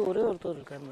ஒரே ஒருத்தர் இருக்காரு.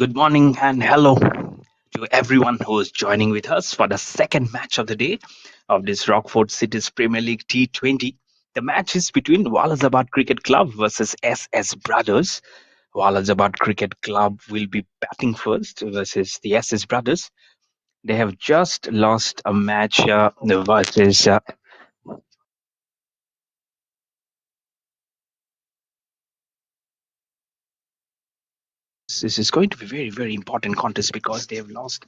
Good morning and hello to everyone who is joining with us for the second match of the day of this Rockfort Cities Premier League T20. The match is between WALAJABAD Cricket Club versus SS Brothers. WALAJABAD Cricket Club will be batting first versus the SS Brothers. They have just lost a match versus this is going to be very, very important contest because they have lost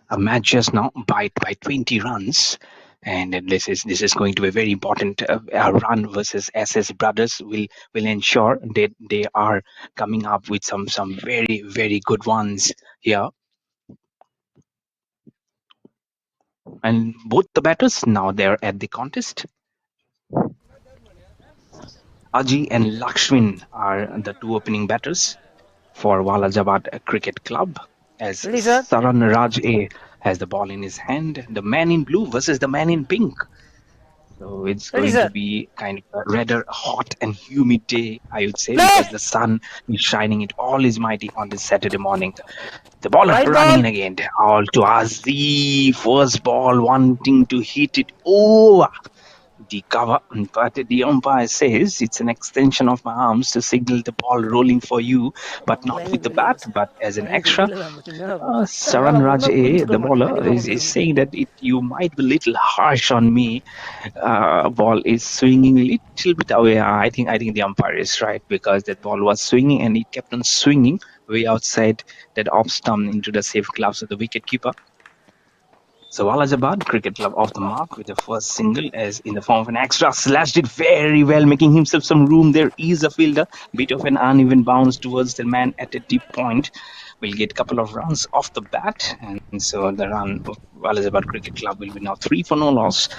a match just now by 20 runs. And this is going to be a very important run versus SS Brothers will ensure that they are coming up with some very, very good ones here. And both the batters now they're at the contest. Aji and Lakshmin are the two opening batters for WALAJABAD Cricket Club, as Ready, sir? Saran Raj A has the ball in his hand. The man in blue versus the man in pink. So it's Ready, going to sir? be kind of a rather hot and humid day, I would say, because the sun is shining it all is mighty on this Saturday morning. The ball Right running ball. in again. All to Azi. First ball wanting to hit it over the cover, but the umpire says it's an extension of my arms to signal the ball rolling for you, but not with the bat, but as an extra. Saran Raj A, the bowler, is saying that you might be a little harsh on me. Ball is swinging a little bit away. I think the umpire is right because that ball was swinging and it kept on swinging way outside that off stump into the safe gloves of the wicket keeper. So WALAJABAD Cricket Club off the mark with the first single as in the form of an extra, slashed it very well, making himself some room. There is a fielder, bit of an uneven bounce towards the man at a deep point. Will get a couple of runs off the bat, and so the run of WALAJABAD Cricket Club will be now 3 for no loss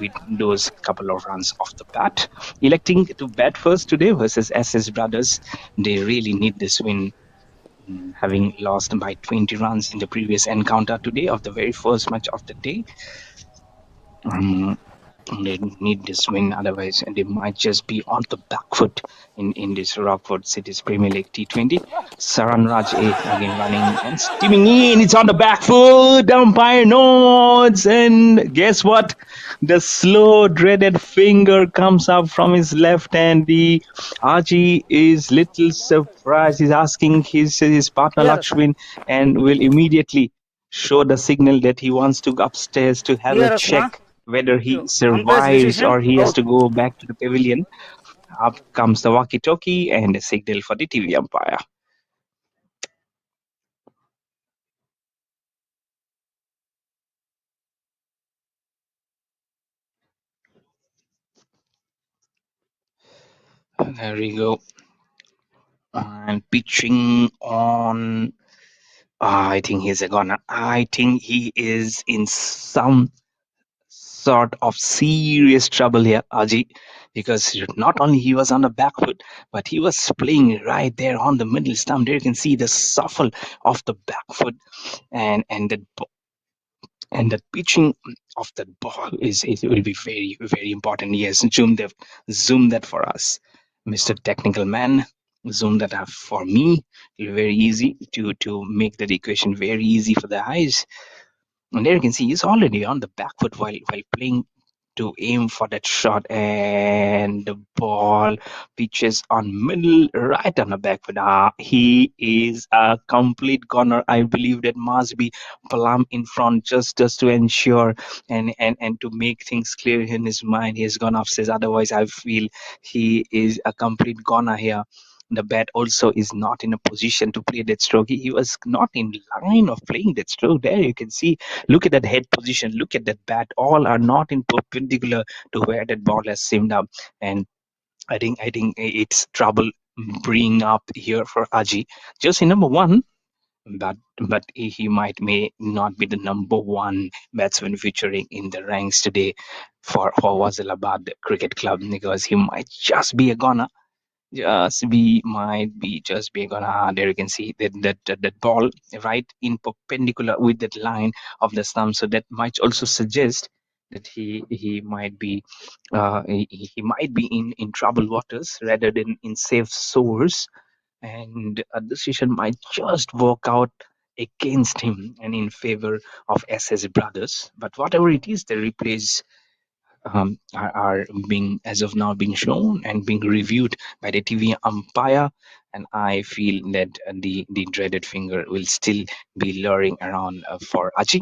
with those couple of runs off the bat. Electing to bat first today versus SS Brothers. They really need this win, having lost by 20 runs in the previous encounter today of the very first match of the day. They need this win, otherwise they might just be on the back foot in this Rockfort Cities Premier League T20. Saran Raj again running and steaming in. It's on the back foot. Umpire nods, and guess what? The slow dreaded finger comes up from his left hand. The Aji is little surprised. He's asking his partner Lakshmin and will immediately show the signal that he wants to go upstairs to have a check whether he survives or he has to go back to the pavilion. Up comes the walkie-talkie and a signal for the TV umpire. There we go. And pitching on. I think he's a goner. I think he is in some sort of serious trouble here, Aji, because not only he was on the back foot, but he was playing right there on the middle stump. There you can see the shuffle of the back foot, and And the pitching of that ball is it will be very very important. Yes, zoom that for us, Mr. Technical Man. Zoom that up for me. It'll be very easy to make that equation very easy for the eyes. And there you can see he's already on the back foot while playing to aim for that shot, and the ball pitches on middle right on the back foot. He is a complete goner. I believe that must be Palam in front, just to ensure and to make things clear in his mind. He has gone upstairs. Otherwise, I feel he is a complete goner here. The bat also is not in a position to play that stroke. He was not in line of playing that stroke. There you can see, look at that head position, look at that bat. All are not in perpendicular to where that ball has simmed up. And I think it's trouble bringing up here for Aji. Just in number one, but he might may not be the number one batsman featuring in the ranks today for WALAJABAD Cricket Club, because he might just be a goner. Just be gonna, there you can see that ball right in perpendicular with that line of the stump, so that might also suggest that he might be he might be in troubled waters rather than in safe shores, and a decision might just work out against him and in favor of SS Brothers. But whatever it is, the replays are being, as of now, being shown and being reviewed by the TV umpire, and I feel that the dreaded finger will still be luring around for Aji.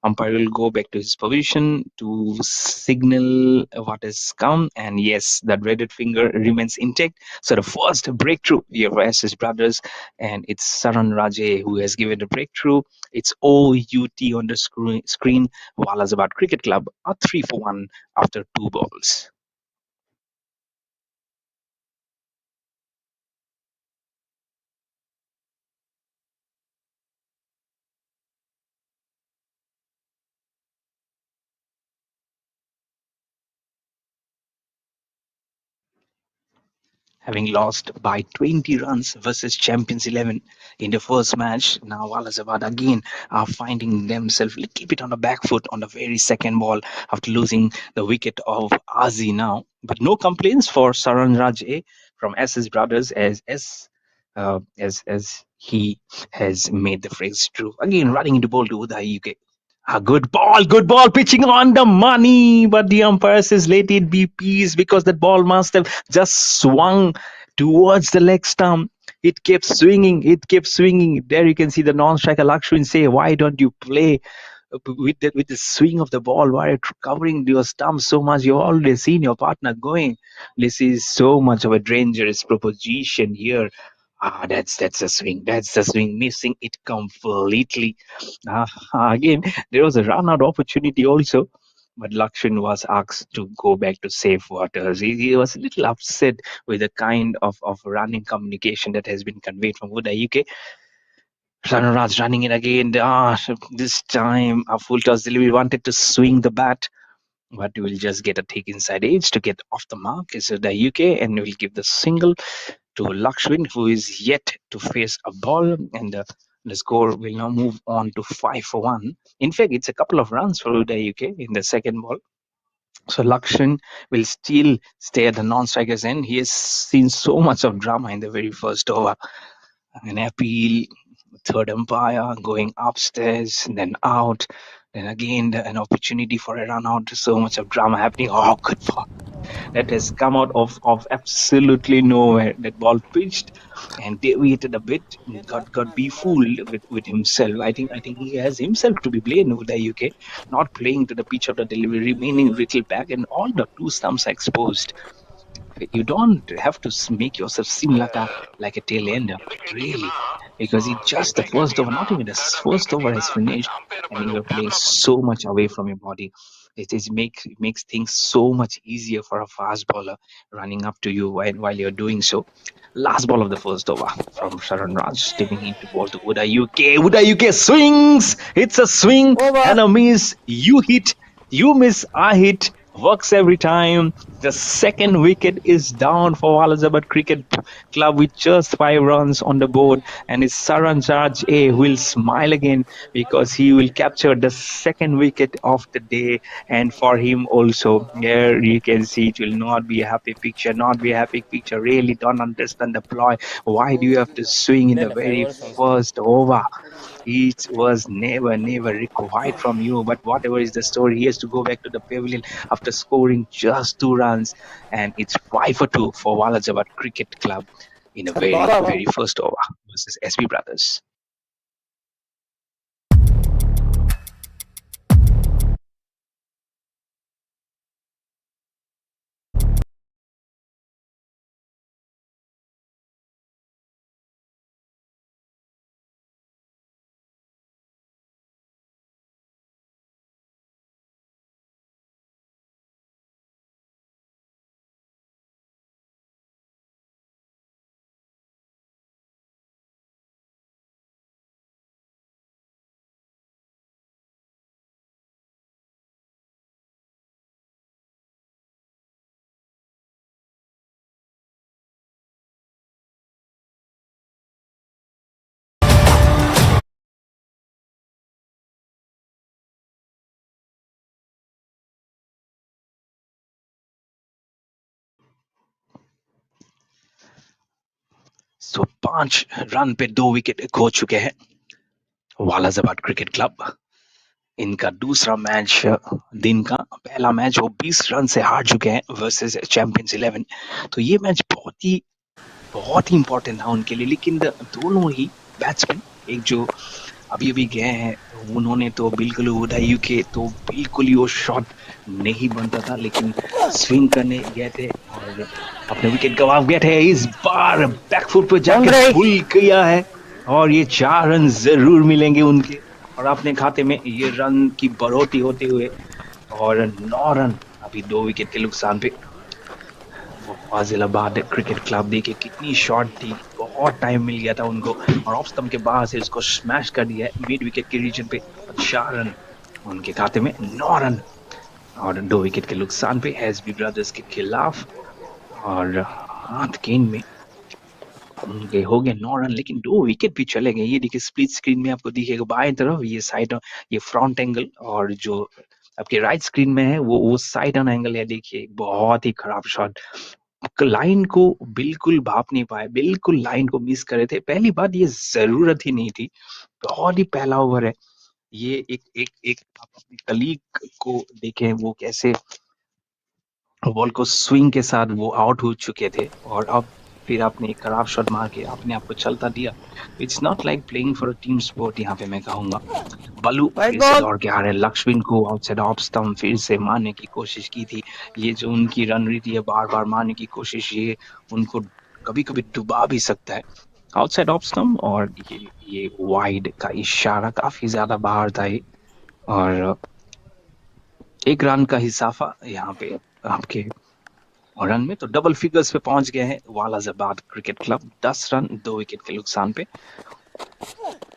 Umpire will go back to his position to signal what has come, and yes, the dreaded finger remains intact. So the first breakthrough here for SS Brothers, and it's Saran Raje who has given the breakthrough. It's OUT on the screen. WALAJABAD Cricket Club are 3 for 1 after 2 balls. Having lost by 20 runs versus Champions 11 in the first match. Now WALAJABAD again are finding themselves a little bit on the back foot on the very second ball after losing the wicket of Azi now. But no complaints for Saran Raje from SS Brothers as he has made the phrase true. Again, running into ball to Uday UK. A good ball, pitching on the money, but the umpire says let it be peace because that ball must have just swung towards the leg stump. It kept swinging, it kept swinging. There you can see the non-striker Lakshmin say, why don't you play with the swing of the ball? Why are you covering your stump so much? You've already seen your partner going. This is so much of a dangerous proposition here. That's a swing. That's the swing. Missing it completely. Uh, Again, there was a run-out opportunity also, but Lakshin was asked to go back to safe waters. He was a little upset with the kind of running communication that has been conveyed from Uday UK. Ranaraj running in again. This time a full toss delivery, wanted to swing the bat, but will just get a take inside edge to get off the mark. Is the UK and will give the single to Lakshmin, who is yet to face a ball, and the score will now move on to 5 for 1. In fact, it's a couple of runs for the UK in the second ball. So Lakshmin will still stay at the non-striker's end. He has seen so much of drama in the very first over. An appeal, third umpire going upstairs, then out, then again an opportunity for a run out. So much of drama happening. Oh, good ball. That has come out of absolutely nowhere. That ball pitched and deviated a bit, got befooled with himself. I think he has himself to be blamed with the UK, not playing to the pitch of the delivery, remaining little back, and all the two stumps are exposed. You don't have to make yourself seem like a tail ender, really, because it's just the first over. Not even the first over has finished, and you're playing so much away from your body. It makes things so much easier for a fast bowler running up to you while you're doing so. Last ball of the first over from Sharan Raj, stepping into ball to Uday UK. Uday UK swings. It's a swing Over. and a miss. You hit, you miss, I hit. Works every time. The second wicket is down for WALAJABAD Cricket Club with just 5 runs on the board, and his Saranjaj A will smile again because he will capture the second wicket of the day. And for him also, here you can see it will not be a happy picture, not be a happy picture. Really don't understand the ploy. Why do you have to swing in the very first over? It was never required from you. But whatever is the story, he has to go back to the pavilion after scoring just 2 runs, and it's 5 for 2 for WALAJABAD Cricket Club in a very first over versus SB Brothers. So 5 run पे 2 wicket खो चुके हैं वालाजाबाद cricket club. इनका दूसरा match दिन का पहला match वो 20 रन से हार चुके हैं वर्सेस चैंपियंस 11। तो ये मैच बहुत ही इंपॉर्टेंट था उनके लिए, लेकिन दोनों ही बैट्समैन, एक जो अभी गए हैं उन्होंने तो बिल्कुल उड़ाई के, तो बिल्कुल ही वो शॉट नहीं बनता था, लेकिन स्विंग करने गए थे और अपने विकेट गंवा गए थे। इस बार बैकफुट पे जाकर पुल किया है और ये 4 रन जरूर मिलेंगे उनके और अपने खाते में ये रन की बढ़ोतरी होते हुए, और 9 रन अभी 2 विकेट के नुकसान पे। फाजिलाबाद क्रिकेट क्लब देखिए कितनी शॉट थी, बहुत टाइम मिल गया था उनको और ऑफ स्टंप के बाहर से इसको स्मैश कर दिया है मिड विकेट के रीजन पे। 4 रन उनके खाते में, 9 रन और 2 विकेट के नुकसान पे एसबी ब्रदर्स के खिलाफ। और हाथ गेंद में उनके हो गए 9 रन, लेकिन 2 विकेट भी चले गए। ये देखिए स्प्लिट स्क्रीन में आपको दिखेगा बाएं तरफ ये साइड, ये फ्रंट एंगल, और जो आपके राइट स्क्रीन में है वो साइड ऑन एंगल है। देखिए बहुत ही खराब शॉट, लाइन को बिल्कुल भाप नहीं पाए, बिल्कुल लाइन को मिस करे थे। पहली बात ये जरूरत ही नहीं थी, बहुत ही पहला ओवर है ये। एक आप अपने कलीग को देखें वो कैसे बॉल को स्विंग के साथ वो आउट हो चुके थे और अब फिर आपने एक खराब शॉट मार के अपने आप को चलता दिया। It's not like playing for a team sport, यहाँ पे मैं कहूंगा। बलू फिर से दौड़ के आ रहे, लक्ष्मण को आउटसाइड ऑफ स्टंप फिर से मारने की कोशिश की थी। ये जो उनकी रणनीति है बार बार मारने की कोशिश, ये उनको कभी कभी डुबा भी सकता है। आउटसाइड ऑफ स्टंप और ये वाइड का इशारा काफी ज्यादा बाहर था ये, और 1 रन का इजाफा यहाँ पे आपके रन में, तो डबल फिगर्स पे पहुंच गए हैं वालाजाबाद क्रिकेट क्लब। 10 रन 2 विकेट के नुकसान पे।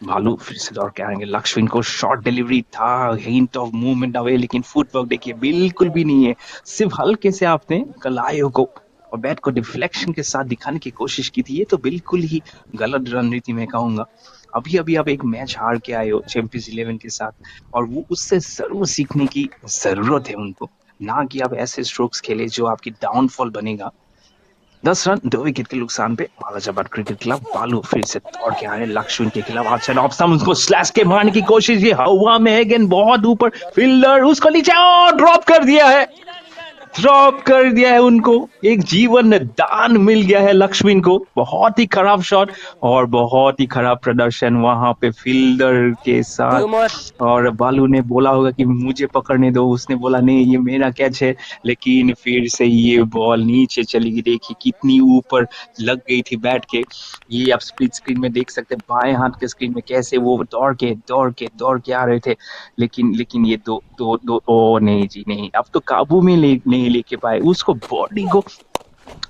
भालू फिर से दौड़ के आएंगे, लक्ष्मण को शॉर्ट डिलीवरी था, हिंट ऑफ मूवमेंट अवे, लेकिन फुटवर्क देखिए बिल्कुल भी नहीं है। सिर्फ हल्के से आपने कलाइयों को और बैट को डिफ्लेक्शन के साथ दिखाने की कोशिश की थी, ये तो बिल्कुल ही गलत रणनीति में कहूंगा। अभी आप एक मैच हार के आए हो चैंपियंस 11 के साथ, और वो उससे जरूर सीखने की जरूरत है उनको, ना कि आप ऐसे स्ट्रोक्स खेले जो आपकी डाउनफॉल बनेगा। 10 रन 2 विकेट के नुकसान पे वालाजाबाद क्रिकेट क्लब। बालू फिर से दौड़ के आए लक्ष्मण के खिलाफ, आउटसाइड ऑफ स्टंप उसको स्लैश के मारने की कोशिश, ये हवा में है गेंद बहुत ऊपर, फील्डर उसको नीचे और ड्रॉप कर दिया है, ड्रॉप कर दिया है उनको। एक जीवन दान मिल गया है लक्ष्मण को। बहुत ही खराब शॉट और बहुत ही खराब प्रदर्शन वहां पे फील्डर के साथ, और बालू ने बोला होगा कि मुझे पकड़ने दो, उसने बोला नहीं ये मेरा कैच है, लेकिन फिर से ये बॉल नीचे चली गई। देखिए कितनी ऊपर लग गई थी बैट के, ये आप स्प्लिट स्क्रीन में देख सकते हैं बाएं हाथ के स्क्रीन में कैसे वो दौड़ के आ रहे थे, लेकिन ये दो ओ नहीं जी नहीं, अब तो काबू में नहीं लेके पाए उसको, बॉडी को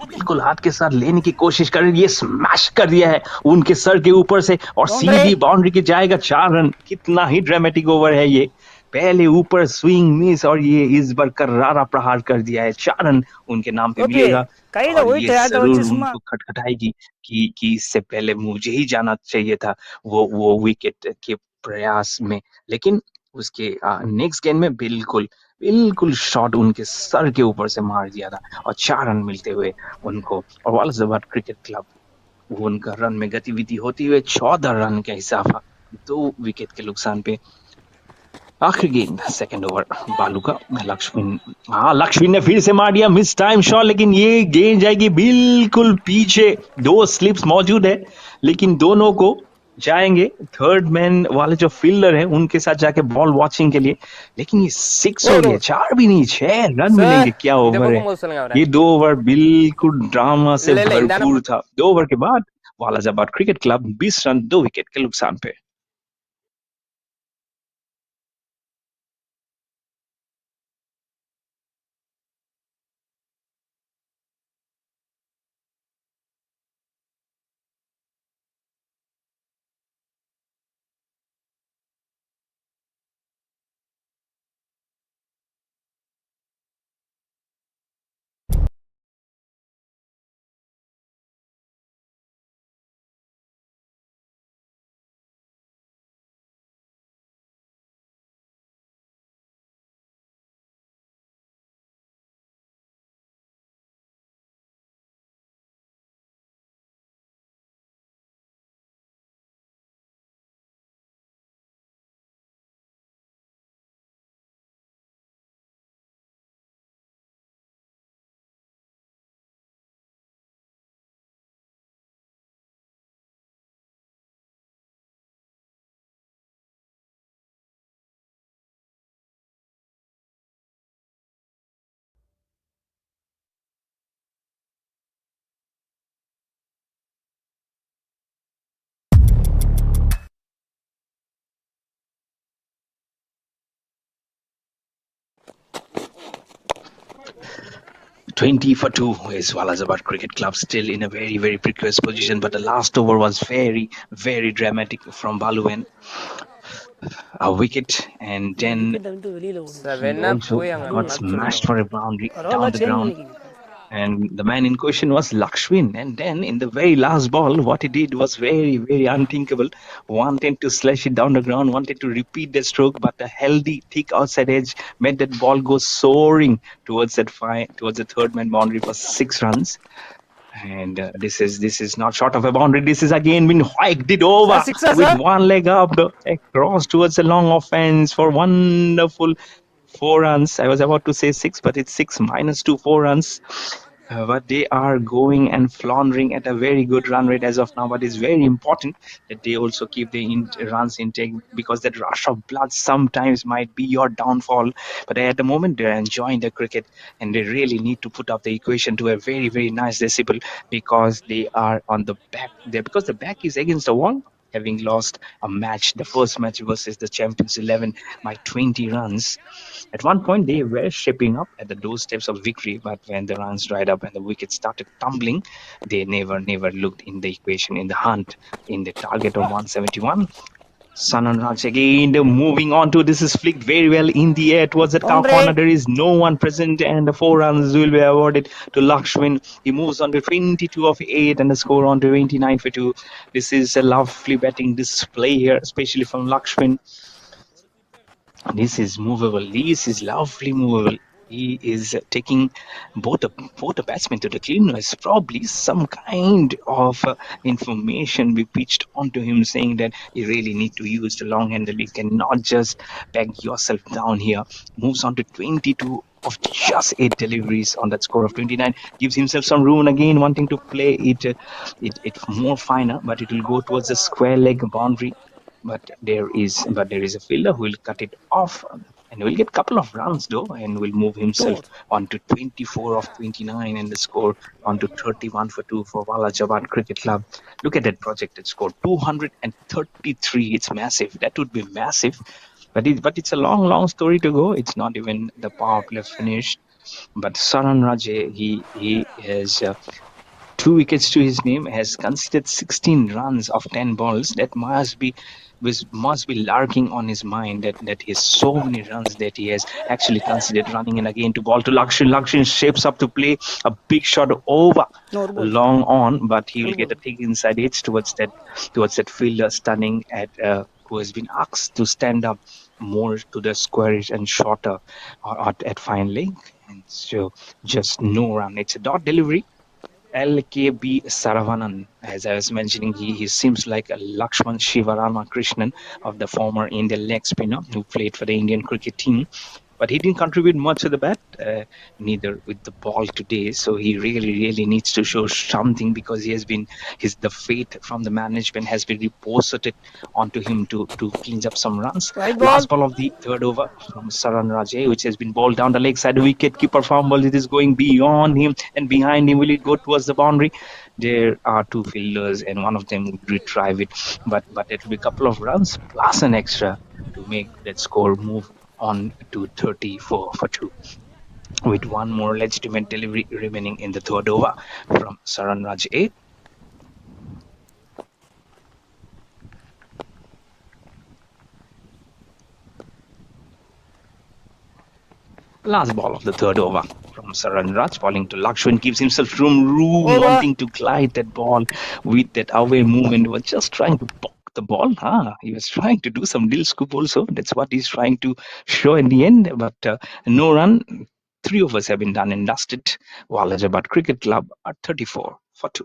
बिल्कुल हाथ के साथ लेने की कोशिश कर रही है, स्मैश कर दिया है उनके सर के ऊपर से और सीधी बाउंड्री की जाएगा। 4 रन, कितना ही ड्रामेटिक ओवर है ये। पहले ऊपर स्विंग मिस और ये इस बार करारा प्रहार कर दिया है, 4 रन उनके नाम पे ओके मिलेगा कहीं तो और वही ये था तो जरूर चश्मा उनको खटखटाएगी कि इससे पहले मुझे ही जाना चाहिए था वो विकेट के प्रयास में। लेकिन उसके नेक्स्ट गेंद में बिल्कुल बिल्कुल शॉट उनके सर के ऊपर से मार दिया था और 4 रन मिलते हुए उनको। और वालाजाबाद क्रिकेट क्लब, वो उनका रन में गतिविधि होती हुए 14 रन का इजाफा 2 विकेट के नुकसान पे। आखिरी गेंद सेकंड ओवर बालू का, लक्ष्मण, हाँ लक्ष्मण ने फिर से मार दिया मिस टाइम शॉट, लेकिन ये गेंद जाएगी बिल्कुल पीछे। 2 स्लिप्स मौजूद है लेकिन दोनों को जाएंगे थर्ड मैन वाले जो फील्डर है उनके साथ जाके बॉल वॉचिंग के लिए। लेकिन ये 6 हो ओए गया, 4 भी नहीं 6 रन சார் मिलेंगे, क्या இந்த ओवर है। பக்கம் போது சொல்லுங்க அவரை ये 2 ओवर बिल्कुल ड्रामा से இல்ல இல்ல இந்தாண்ட भरपूर था। 2 ओवर के बाद वालाजाबाद क्रिकेट क्लब 20 रन 2 विकेट के नुकसान पे। 20 for 2 is Walajabad Cricket Club, still in a very, very precarious position. But the last over was very, very dramatic from Baluan. A wicket, and இந்த then விக்கெட்டை விட்டு வெளியில sir he வேணா ஓடணும் also போய் அங்க got மாத்த smashed சொல்லுங்க for a boundary down பரவாயில்ல the சேஞ்ச் ground. பண்ணிக்கிங்க And the man in question was Lakshmin. And then in the very last ball, what he did was very, very unthinkable. Wanted to slash it down the ground, wanted to repeat the stroke, but a healthy, thick outside edge made that ball go soaring towards the third man boundary for 6 runs. And this is not short of a boundary. This is again been hiked it sir over சிக்ஸா with sir one leg up across towards the long offense for wonderful 4 runs. I was about to say 6, but it's 6 minus 2, 4 runs. But they are going and floundering at a very good run rate as of now. But it's very important that they also keep the runs intake, because that rush of blood sometimes might be your downfall. But at the moment, they're enjoying the cricket and they really need to put up the equation to a very, very nice decibel, because they are on the back there, because the back is against the wall. Having lost a match, the first match versus the Champions 11 by 20 runs. At one point, they were shaping up at the doorsteps of victory, but when the runs dried up and the wickets started tumbling, they never looked in the equation, in the hunt, in the target of 171. Sananraj again moving on to this is flicked very well in the air towards the cow boundary corner. There is no one present, and the 4 runs will be awarded to Lakshmin. He moves on to 22 of 8 and the score on to 29 for 2. This is a lovely batting display here, especially from Lakshmin. This is movable. This is lovely movable. He is taking both the batsmen to the cleaners. Probably some kind of information be pitched onto him, saying that you really need to use the long handle. You cannot just peg yourself down here. Moves on to 22 of just 8 deliveries on that score of 29. Gives himself some room again, wanting to play it more finer, but it will go towards the square leg boundary. But there is a fielder who will cut it off, and will get a couple of runs though, and will move himself on to 24 of 29 and the score on to 31 for 2 for WALAJABAD Cricket Club. Look at that projected score, 233. It's massive. That would be massive. But it's a long story to go. It's not even the power play finished. But Saran Raje, he has 2 wickets to his name, has conceded 16 runs of 10 balls. That must be which must be lurking on his mind, that he has so many runs that he has actually considered running in again to ball to Lakshin. Lakshin shapes up to play a big shot over No, ball. long on, but he will get a thick inside edge towards that fielder standing at who has been asked to stand up more to the squarish and shorter at fine leg, and so just no run. It's a dot delivery. LKB Saravanan, as I was mentioning, he seems like a Lakshman Shivarama Krishnan of the former Indian leg spinner who played for the Indian cricket team. But he didn't contribute much to the bat, neither with the ball today. So he really, really needs to show something, because he has been the fate from the management has been reposted onto him to clean up some runs. Right ball. Last ball of the third over from Saran Raje, which has been bowled down the leg side. Wicket keeper fumble. It is going beyond him and behind him. Will it go towards the boundary? There are two fielders, and one of them would retrieve it, but it will be a couple of runs plus an extra to make that score move on to 34 for 2, with one more legitimate delivery remaining in the third over from Saran Raj 8. Last ball of the third over from Saran Raj, falling to Lakshman, gives himself room, wanting to glide that ball with that away movement. Was just trying to poke the ball. He was trying to do some dil scoop also. That's what he's trying to show in the end. But no run. 3 overs have been done and dusted. WALAJABAD Cricket Club are 34 for 2.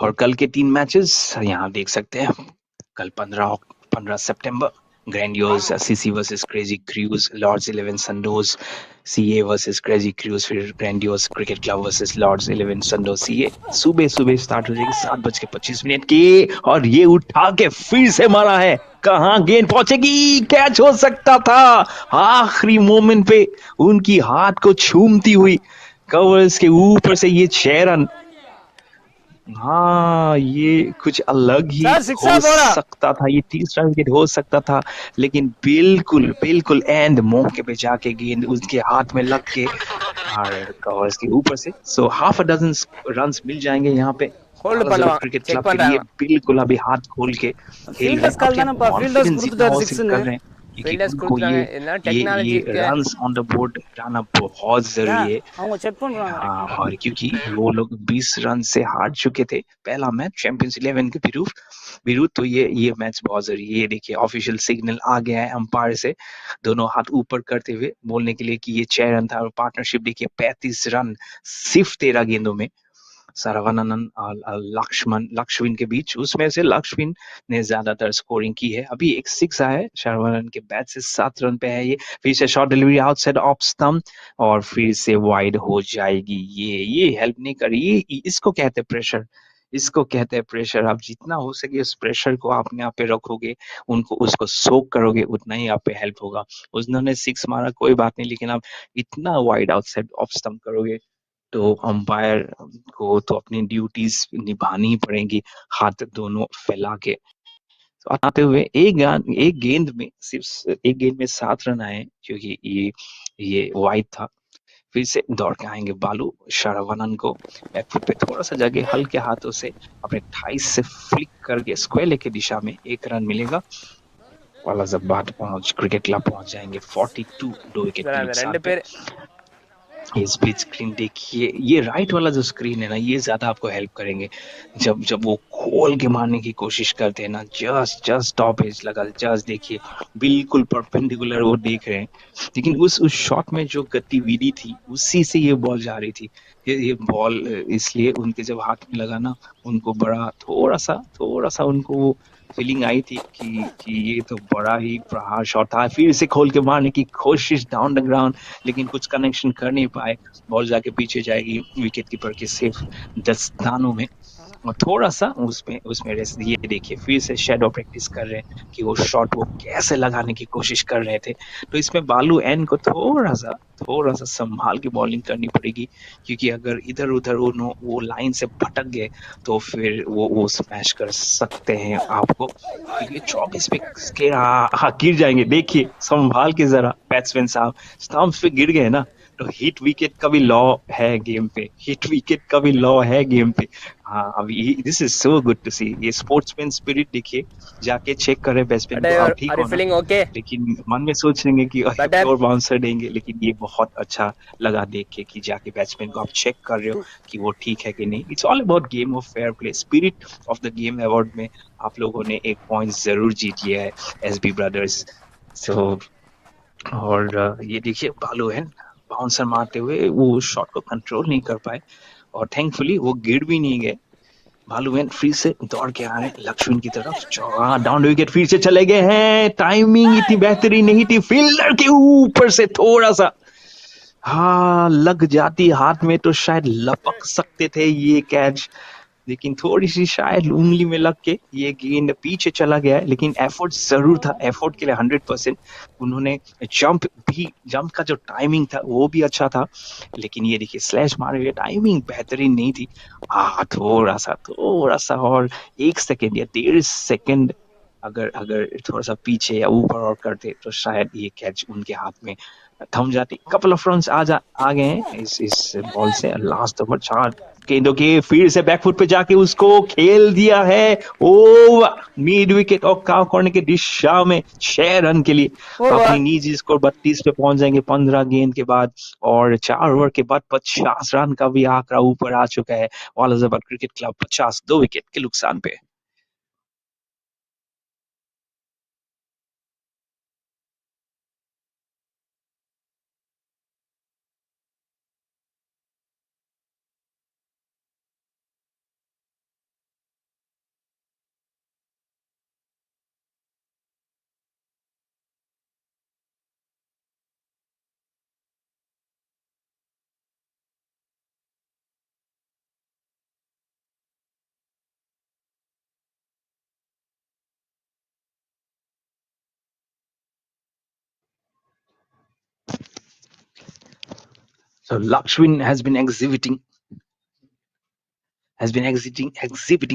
और कल के 3 matches यहाँ देख सकते हैं. कल 15 सितंबर Grandiose CC versus Crazy Cruise, Lords 11 संडोज सीए वर्सेस क्रेजी क्रूज, फिर Grandiose cricket club versus Lords 11 संडोज सीए. सुबह सुबह स्टार्ट हो जाएगी 7:25 की, और ये उठा के फिर से मारा है. कहाँ गेंद पहुंचेगी? कैच हो सकता था आखिरी मोमेंट पे, उनकी हाथ को छूमती हुई कवर्स के ऊपर से ये 6 रन. हाँ, ये कुछ अलग ही हो सकता था. ये तीसरा विकेट हो सकता था, लेकिन बिल्कुल बिल्कुल एंड मौके पे जाके गेंद उसके हाथ में लग के और कवर्स के ऊपर से. So half a dozen runs मिल जाएंगे यहाँ पे क्रिकेट क्लब के लिए. बिल्कुल अभी हाथ खोल के खेल रहे हैं, अपने कॉन्फिडेंस जितना हो सके कर रहे हैं, क्योंकि उनको ये रन्स ऑन द बोर्ड लाना बहुत जरूरी है. हाँ, और क्योंकि वो लोग 20 रन से हार चुके थे पहला मैच चैंपियंस 11 के विरुद्ध, तो ये मैच बहुत जरूरी है. ये देखिए ऑफिशियल सिग्नल आ गया है अंपायर से, दोनों हाथ ऊपर करते हुए बोलने के लिए कि ये 6 रन था. और पार्टनरशिप देखिए 35 रन सिर्फ 13 गेंदों में सरवनन और लक्ष्विन के बीच. उसमें से लक्ष्विन ने ज्यादातर स्कोरिंग की है. अभी एक 6 आया है शरवनन के बैट से, 7 रन पे है ये. फिर से short delivery outside off stump और फिर से वाइड हो जाएगी. ये हेल्प नहीं कर रही. इसको कहते हैं प्रेशर. इसको कहते हैं प्रेशर. आप जितना हो सके उस प्रेशर को अपने आप पे रखोगे, उसको सोक करोगे, उतना ही आप पे हेल्प होगा. उन्होंने 6 मारा कोई बात नहीं, लेकिन आप इतना वाइड आउटसाइड ऑफ स्टंप करोगे तो अंपायर को तो अपनी ड्यूटीज निभानी ही पड़ेंगी, हाथ दोनों फैला के. तो आते हुए एक गेंद में सिर्फ एक गेंद में 7 रन आए, क्योंकि ये वाइड था. फिर से दौड़ के आएंगे बालू शरवनन को बैकफुट पे थोड़ा सा जगह हल्के हाथों से अपने 28 से फ्लिक करके स्क्वायर लेग की दिशा में 1 रन मिलेगा. वालाजाबाद क्रिकेट क्लब पहुंच जाएंगे 42 2 विकेट के नुकसान. ये स्प्लिट स्क्रीन देखिए, ये राइट वाला जो स्क्रीन है ना, ये ज्यादा आपको हेल्प करेंगे. जब वो खोल के मारने की कोशिश करते हैं ना, जस्ट टॉप एज लगा, जस्ट देखिए बिल्कुल परपेंडिकुलर वो देख रहे हैं, लेकिन उस शॉट में जो गतिविधि थी उसी से ये बॉल जा रही थी. ये बॉल इसलिए उनके जब हाथ में लगा ना, उनको बड़ा थोड़ा सा उनको फीलिंग आई थी कि ये तो बड़ा ही प्रहार शॉट था, फिर इसे खोल के मारने की कोशिश डाउन द ग्राउंड, लेकिन कुछ कनेक्शन कर नहीं पाए, बॉल जाके पीछे जाएगी विकेट कीपर के सेफ दस्तानों में। और थोड़ा सा उसमें उसमें रेस्ट, ये देखिए फिर से शेडो प्रैक्टिस कर रहे हैं कि वो शॉट वो कैसे लगाने की कोशिश कर रहे थे। तो इसमें बालू एन को थोड़ा सा संभाल के बॉलिंग करनी पड़ेगी, क्योंकि अगर इधर उधर वो लाइन से भटक गए तो फिर वो स्मैश कर सकते हैं आपको, क्योंकि 24 पे गिर जाएंगे। देखिए संभाल के जरा बैट्समैन साहब, स्टंप्स पे गिर गए ना, तो हिट विकेट का भी लॉ है गेम पे, हिट विकेट का भी लॉ है गेम पे। हाँ, अभी this is so good to see, ये स्पोर्ट्समैन स्पिरिट देखिए, जाके चेक करें बैट्समैन को, आप ठीक Are you हो ना, feeling okay? लेकिन मन में सोचेंगे कि Better? प्योर बाउंसर देंगे, लेकिन ये बहुत अच्छा लगा देख के कि जाके बैट्समैन को आप चेक कर रहे हो कि वो ठीक है कि नहीं। It's all about game of fair play, spirit of the game award में आप लोगों ने एक पॉइंट जरूर जीत लिया है, एसबी ब्रदर्स। सो और ये देखिए बालू है, बाउंसर मारते हुए वो शॉट को कंट्रोल नहीं कर पाए, और थैंकफुली वो गिर भी नहीं गए। भालुवेन फिर से दौड़ के आ रहे हैं लक्ष्मण की तरफ, डाउन विकेट फिर से चले गए हैं, टाइमिंग इतनी बेहतरीन नहीं थी, फील्डर के ऊपर से थोड़ा सा हाँ लग जाती हाथ में तो शायद लपक सकते थे ये कैच, लेकिन थोड़ी सी शायद उंगली में लग के ये गेंद पीछे चला गया है। लेकिन एफर्ट जरूर था, एफर्ट के लिए 100%। उन्होंने जंप का जो टाइमिंग था वो भी अच्छा था, लेकिन ये देखिए स्लैश मारे हुए टाइमिंग बेहतरीन नहीं थी। थोड़ा सा और 1 सेकेंड या 1.5 सेकेंड अगर अगर थोड़ा सा पीछे या ऊपर और करते तो शायद ये कैच उनके हाथ में थम जाती। कपल ऑफ रन्स आ गए हैं इस बॉल से। लास्ट ओवर 4 गेंदों के फिर से बैकफुट पे जाके उसको खेल दिया है ओवर मिड विकेट और काव कॉर्नर के दिशा में 6 रन के लिए अपनी निजी स्कोर 32 पे पहुंच जाएंगे 15 गेंद के बाद, और 4 ओवर के बाद 50 रन का भी आंकड़ा ऊपर आ चुका है वालाजाबाद क्रिकेट क्लब 52 विकेट के नुकसान पे। So Lakshmin has been exhibiting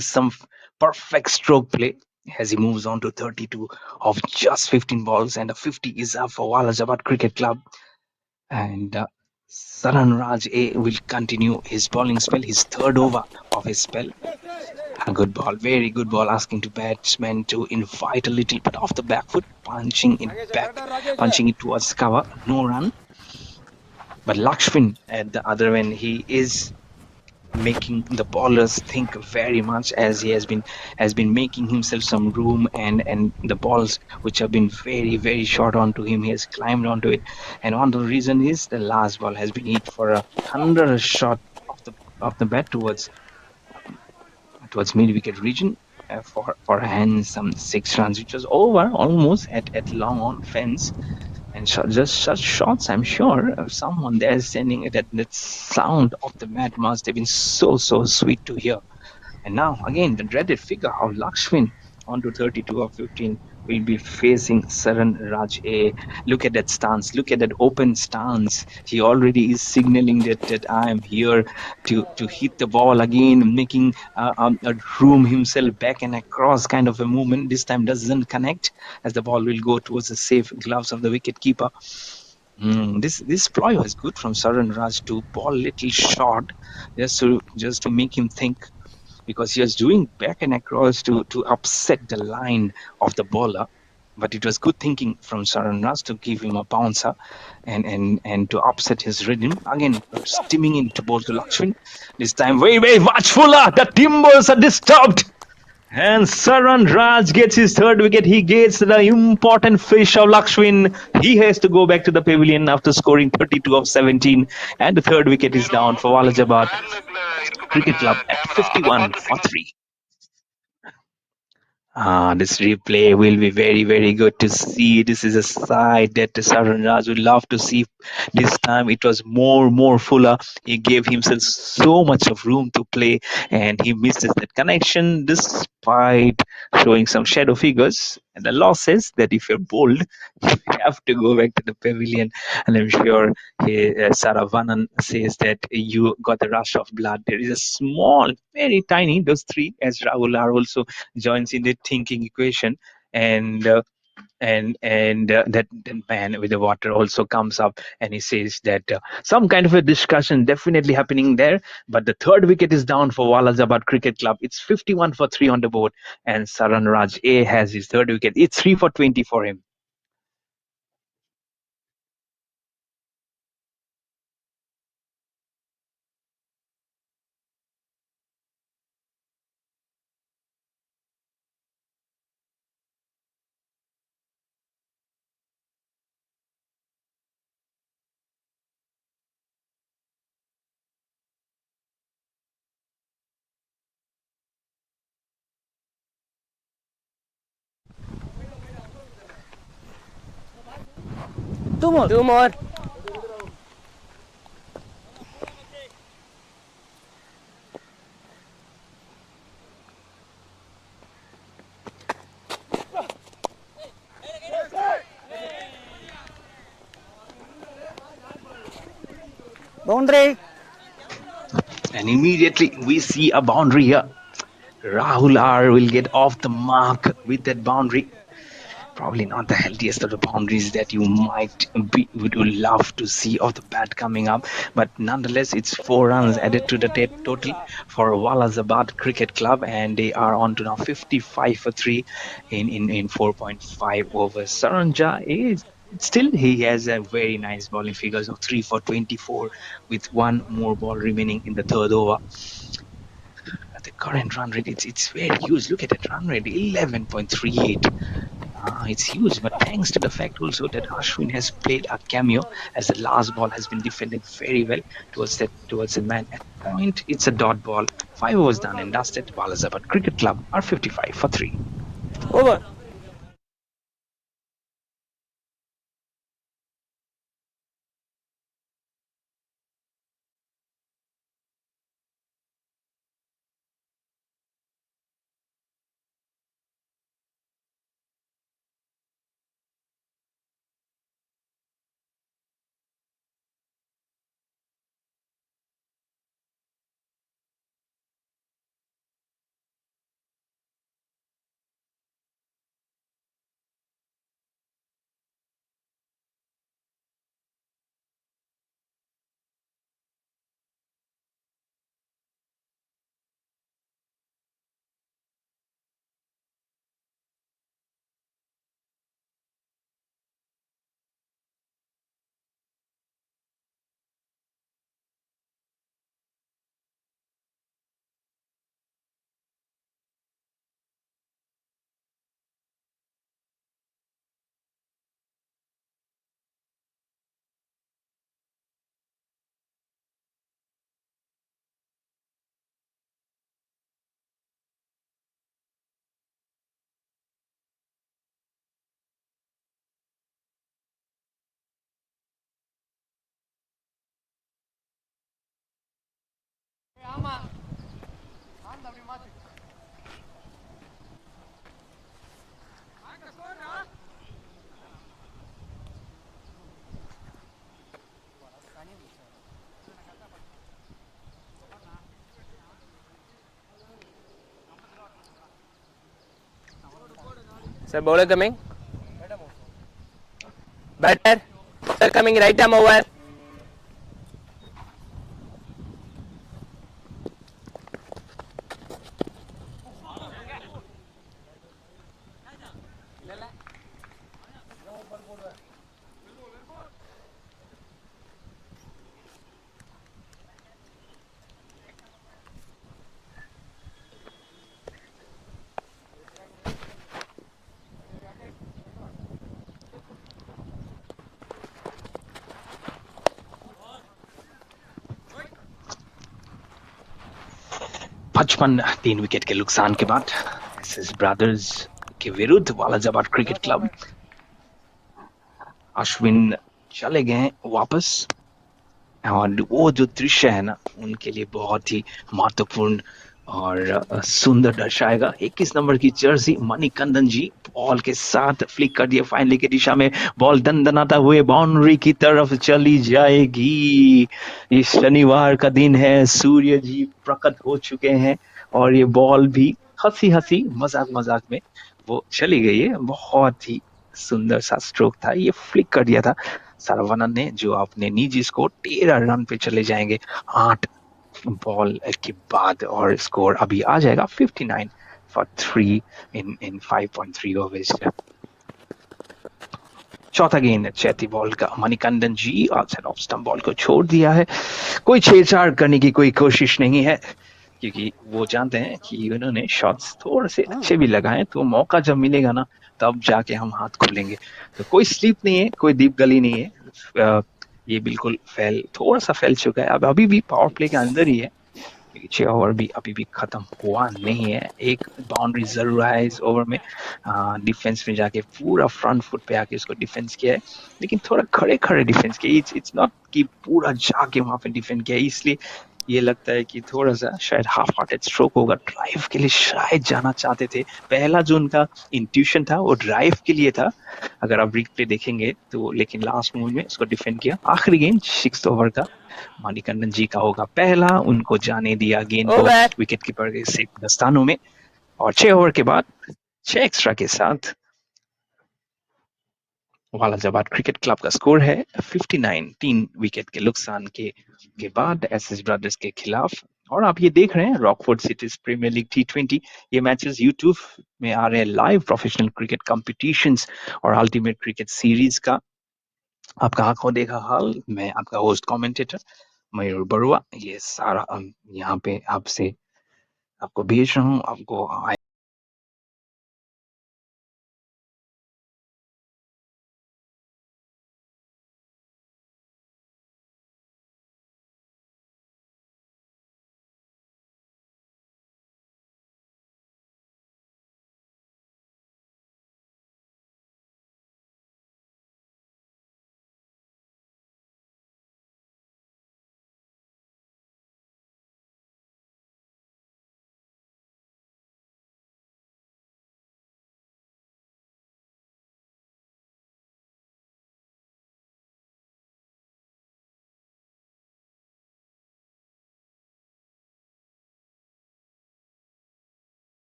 some perfect stroke play as he moves on to 32 of just 15 balls, and a 50 is up for WALAJABAD Cricket Club. And Saran Raj A will continue his bowling spell, his third over of his spell. A good ball, very good ball, asking to batsmen to invite a little bit off the back foot, punching it towards cover, no run. But Lakshmin at the other end, he is making the bowlers think very much, as he has been making himself some room, and the balls which have been very short onto him, he has climbed onto it. And one of the reason is the last ball has been hit for a under shot of the bat towards mid wicket region, for a handsome 6 runs, which was over almost at long on fence. And just such shots, I'm sure someone there is sending it. That sound of the mat must have been so sweet to hear. And now again, the dreaded figure of Lakshmin onto 32 of 15 will be facing Saran Raj A. Look at that stance. Look at that open stance. He already is signaling that I am here to hit the ball again, making a room himself back and across kind of a movement. This time doesn't connect, as the ball will go towards the safe gloves of the wicket keeper. This ploy was good from Saran Raj to ball little short, just to make him think, because he was doing back and across to upset the line of the bowler. But it was good thinking from Saran to give him a bouncer and to upset his rhythm. Again, steaming into ball to Lakshmin. This time, very watchful. The timbers are disturbed. And Saran Raj gets his third wicket. He gets the important fish of Lakshmin. He has to go back to the pavilion after scoring 32 of 17. And the third wicket is down for Walajabad Cricket Club at 51 for 3. This replay will be very, very good to see. This is a side that Saranraj would love to see. This time it was more fuller. He gave himself so much of room to play, and he misses that connection despite showing some shadow figures. And the law says that if you're bold, you have to go back to the pavilion. And I'm sure Saravanan says that you got the rush of blood. There is a small, very tiny, those three, as Rahul are also joins in the thinking equation, and that man with the water also comes up and he says that some kind of a discussion definitely happening there, but the third wicket is down for Walajabad Cricket Club. It's 51 for 3 on the board, and Saran Raj A has his third wicket. It's 3 for 20 for him. Two more. Boundary. And immediately we see a boundary here. Rahul R will get off the mark with that boundary. Probably not the healthiest of the boundaries that you would love to see of the bat coming up, but nonetheless it's 4 runs added to the total for Walajabad Cricket Club, and they are on to now 55 for 3 in 4.5 overs. Saranja is still, he has a very nice bowling figures of 3 for 24 with one more ball remaining in the third over. The current run rate, it's very huge. Look at that run rate, 11.38. It's huge, but thanks to the fact also that Ashwin has played a cameo, as the last ball has been defended very well towards the man at point. It's a dot ball. 5 overs done and dusted. Walajabad Cricket Club are 55 for 3. Over. Sir, bowler coming. Batter. Sir coming, right arm over. पचपन 3 wicket के नुकसान के बाद SS brothers के विरुद्ध वालाजाबाद cricket club. Ashwin चले गए वापस और वो जो दृश्य है ना उनके लिए बहुत ही महत्वपूर्ण और सुंदर दर्शाएगा। 21 नंबर की जर्सी मणिकंदन जी बॉल के साथ फ्लिक कर दिया फाइनली की दिशा में। बॉल दनदनाता हुए बाउंड्री की तरफ चली जाएगी। ये शनिवार का दिन है, सूर्य जी प्रकट हो चुके हैं और ये बॉल भी हंसी हंसी मजाक मजाक में वो चली गई है। बहुत ही सुंदर सा स्ट्रोक था, ये फ्लिक कर दिया था सरवनन ने, जो अपने निजी स्कोर 13 रन पे चले जाएंगे 8 बॉल के बाद और स्कोर अभी आ जाएगा 59 फॉर 3 इन 5.3 ओवर्स। चौथा गेंद चैती बॉल का मणिकंदन जी आउटसाइड ऑफ स्टंप बॉल को छोड़ दिया है। कोई छेड़छाड़ करने की कोई कोशिश नहीं है क्योंकि वो जानते हैं कि उन्होंने शॉट्स थोड़े से अच्छे भी लगाए, तो मौका जब मिलेगा ना तब जाके हम हाथ खोलेंगे। तो कोई स्लीप नहीं है, कोई दीप गली नहीं है। ये बिल्कुल थोड़ा सा फैल चुका है। अब अभी भी पावर प्ले के अंदर ही है, 6 ओवर भी अभी भी खत्म हुआ नहीं है। एक बाउंड्री जरूर है इस ओवर में। डिफेंस में जाके पूरा फ्रंट फुट पे आके उसको डिफेंस किया है, लेकिन थोड़ा खड़े खड़े डिफेंस किया। इट्स नॉट कि पूरा जाके वहां पे डिफेंड किया, इसलिए ये लगता है कि थोड़ा सा शायद हाफ हार्टेड स्ट्रोक होगा। ड्राइव के लिए शायद जाना चाहते थे। पहला जो उनका इंट्यूशन था वो ड्राइव के लिए था, अगर आप रिप्ले देखेंगे तो, लेकिन लास्ट मूव में उसको डिफेंड किया। आखिरी गेंद 6 ओवर का मणिकंदन जी का होगा पहला, उनको जाने दिया गेंद को विकेट कीपर के दस्तानों में। और 6 ओवर के बाद 6 एक्स्ट्रा के साथ वालाजाबाद क्रिकेट क्लब का स्कोर है 59, 3 विकेट के नुकसान के बाद एसएस ब्रदर्स के खिलाफ। और आप ये देख रहे हैं Rockfort cities premiere league T20। ये मैचेस यूट्यूब में आ रहे हैं लाइव, प्रोफेशनल क्रिकेट कॉम्पिटिशन्स और अल्टीमेट क्रिकेट सीरीज का आपका आंखों देखा हाल। मैं आपका होस्ट कमेंटेटर मयूर बरुआ ये सारा यहाँ पे आपसे आपको भेज रहा हूँ। आपको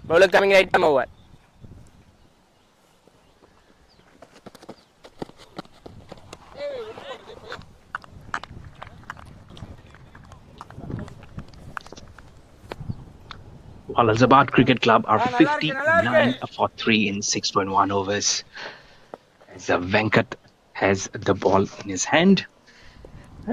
Bowler coming right arm over. Walalabad Cricket Club are 59 for 3 in 6.1 overs. As Venkat has the ball in his hand.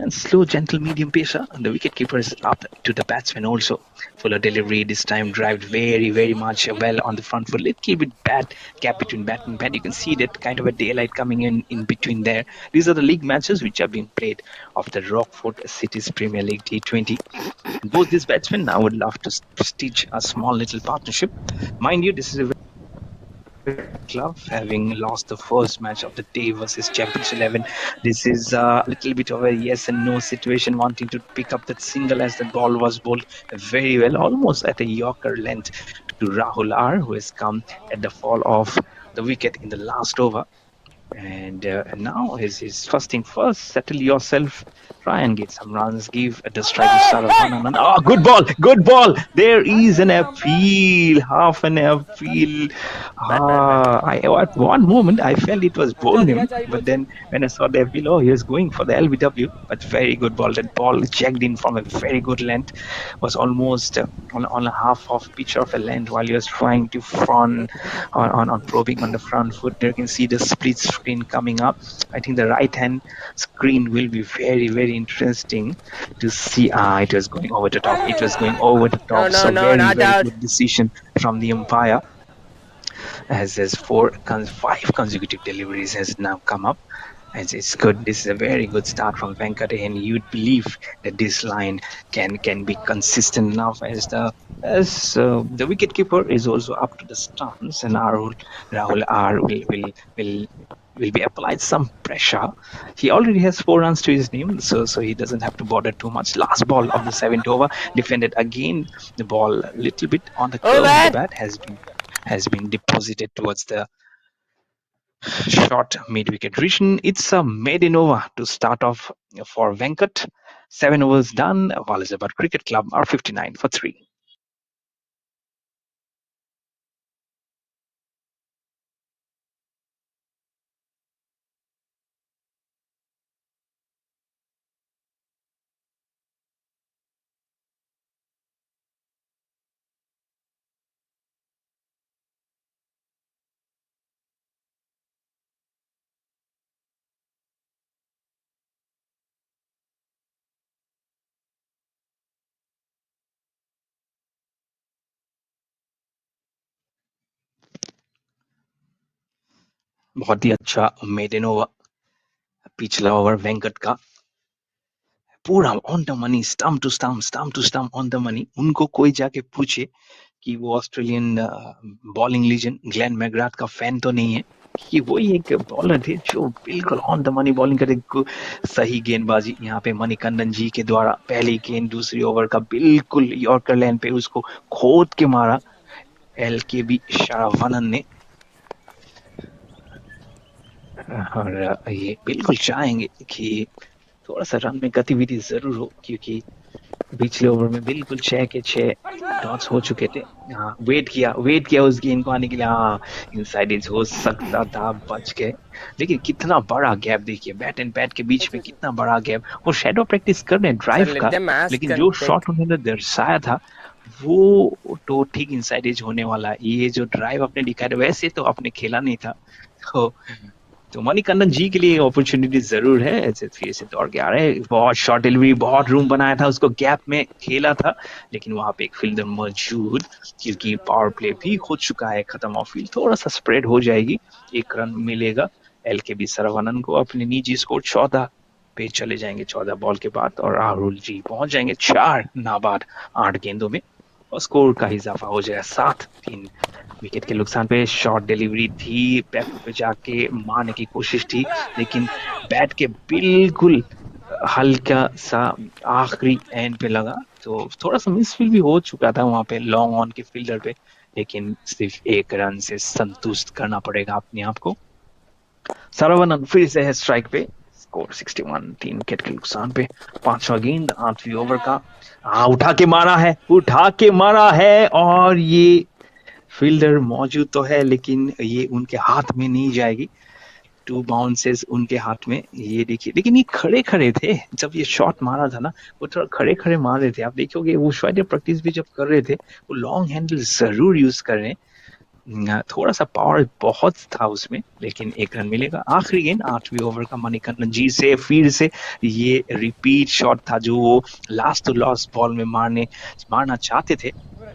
And slow, gentle, medium pacer. And the wicketkeeper is up to the batsman also. Fuller delivery this time, drived very, very much well on the front foot. Little bit bad gap between bat and bat. You can see that kind of a daylight coming in between there. These are the league matches which have been played of the Rockfort Cities Premier League T20. And both these batsmen now would love to stitch a small little partnership. Mind you, this is a club having lost the first match of the day versus Champions 11. This is a little bit of a yes and no situation, wanting to pick up that single as the ball was bowled very well, almost at a Yorker length to Rahul R, who has come at the fall of the wicket in the last over. And now his first thing first, settle yourself, try and get some runs, give the strike to Saravanan. Oh, good ball, good ball. There is an appeal, half an appeal. At one moment I felt it was bowled him, but then when I saw the appeal, oh, he was going for the LBW. But very good ball. That ball checked in from a very good length, was almost on a half of pitch of a length while he was trying to front on probing on the front foot. There you can see the splits screen coming up. I think the right hand screen will be very, very interesting to see. It was going over the top. It was going over the top. No, So no, very, not very out. good decision from the umpire, as there's five consecutive deliveries has now come up. And it's good. This is a very good start from Venkat, and you'd believe that this line can be consistent enough, as the wicketkeeper is also up to the stance, and Rahul R will be applied some pressure. He already has 4 runs to his name, so he doesn't have to bother too much. Last ball of the 7th over, defended again. The ball a little bit on the curve of the bat has been deposited towards the short mid-wicket region. It's a maiden over to start off for Venkat. 7 overs done. WALAJABAD Cricket Club are 59 for 3. बहुत ही अच्छा maiden over पिछला over Venkat का पूरा on the money, stump to stump on the money. उनको कोई जाके पूछे कि वो Australian bowling legend Glenn McGrath का फैन तो नहीं है, कि वही एक बॉलर थे जो बिल्कुल ऑन द मनी बॉलिंग करे. सही गेंदबाजी यहाँ पे मणिकंदन जी के द्वारा. पहली गेंद दूसरी ओवर का बिल्कुल यॉर्कर लाइन पे उसको खोद के मारा LKB शरावनन ने. और ये बिल्कुल चाहेंगे कि थोड़ा सा रन में गतिविधि जरूर हो, क्योंकि पिछले ओवर में बिल्कुल 6 के 6 डॉट्स हो चुके थे. हाँ, वेट किया उस गेंद को आने के लिए. हाँ, इनसाइड एज हो सकता था, बच गए. लेकिन कितना बड़ा गैप देखिए, बैट एंड बैट के बीच में कितना बड़ा गैप. वो शैडो प्रैक्टिस कर रहे हैं ड्राइव का, लेकिन जो शॉट उन्होंने दर्शाया था वो तो ठीक इनसाइड एज होने वाला है. ये जो ड्राइव आपने दिखाया वैसे तो आपने खेला नहीं था. तो मणिकंदन जी के लिए अपॉर्चुनिटी जरूर है. ऐसे फिर से दौड़ के आ रहे हैं. बहुत शॉर्ट डिलीवरी, बहुत रूम बनाया था, उसको गैप में खेला था, लेकिन वहां पे एक फील्डर मौजूद, क्योंकि पावर प्ले भी हो चुका है खत्म. ऑफ फील्ड थोड़ा सा स्प्रेड हो जाएगी, 1 रन मिलेगा LKB सरवनन को. अपने निजी स्कोर 14 पे चले जाएंगे 14 बॉल के बाद, और राहुल जी पहुंच जाएंगे 4 नाबाद 8 गेंदों में, और स्कोर का इजाफा हो जाएगा 7-3. विकेट के नुकसान पे शॉर्ट डिलीवरी थी, बैक पे जाके मारने की कोशिश थी, लेकिन बैट के बिल्कुल हल्का सा आखिरी एंड पे लगा, तो थोड़ा सा मिसफील भी हो चुका था वहां पे लॉन्ग ऑन के फील्डर पे. लेकिन सिर्फ 1 रन से संतुष्ट करना पड़ेगा अपने आप को. सरवनन फिर से है स्ट्राइक पे. स्कोर 61, 3 विकेट के नुकसान पे. 5वां गेंद 8वीं ओवर का. उठा के मारा है, और ये फील्डर मौजूद तो है, लेकिन ये उनके हाथ में नहीं जाएगी. 2 बाउंसेस उनके हाथ में, ये देखिए. लेकिन ये खड़े खड़े थे जब ये शॉट मारा था ना, वो थोड़ा खड़े खड़े मार रहे थे. आप देखोगे वो शायद प्रैक्टिस भी जब कर रहे थे, वो लॉन्ग हैंडल जरूर यूज कर रहे हैं. थोड़ा सा पावर बहुत था उसमें, लेकिन 1 रन मिलेगा. आखिरी गेंद 8वीं ओवर का मणिकंदन जी से फिर से ये रिपीट शॉट था, जो वो लास्ट टू लास्ट बॉल में मारना चाहते थे,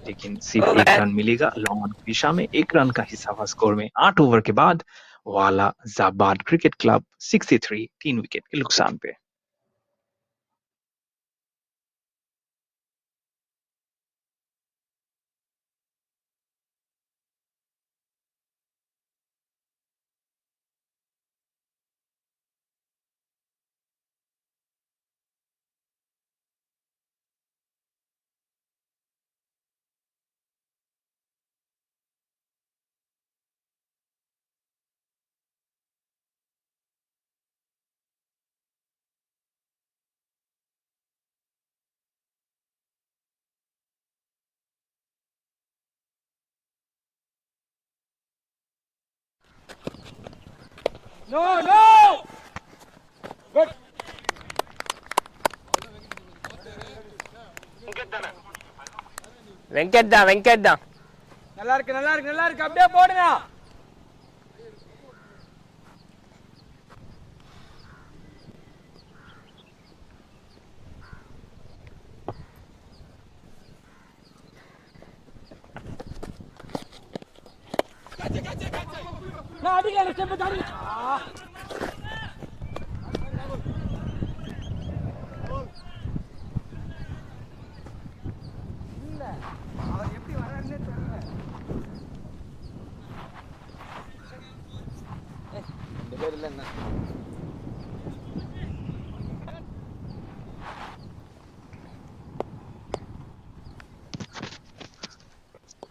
लेकिन सिर्फ 1 रन मिलेगा लॉन्ग ऑन की दिशा में. 1 रन का हिस्सा हुआ स्कोर में. 8 ओवर के बाद वालाजाबाद क्रिकेट क्लब 63, 3 विकेट के नुकसान पे. No! Good. வெங்கட் தான். நல்லா இருக்கு. அப்படியே போடுங்க.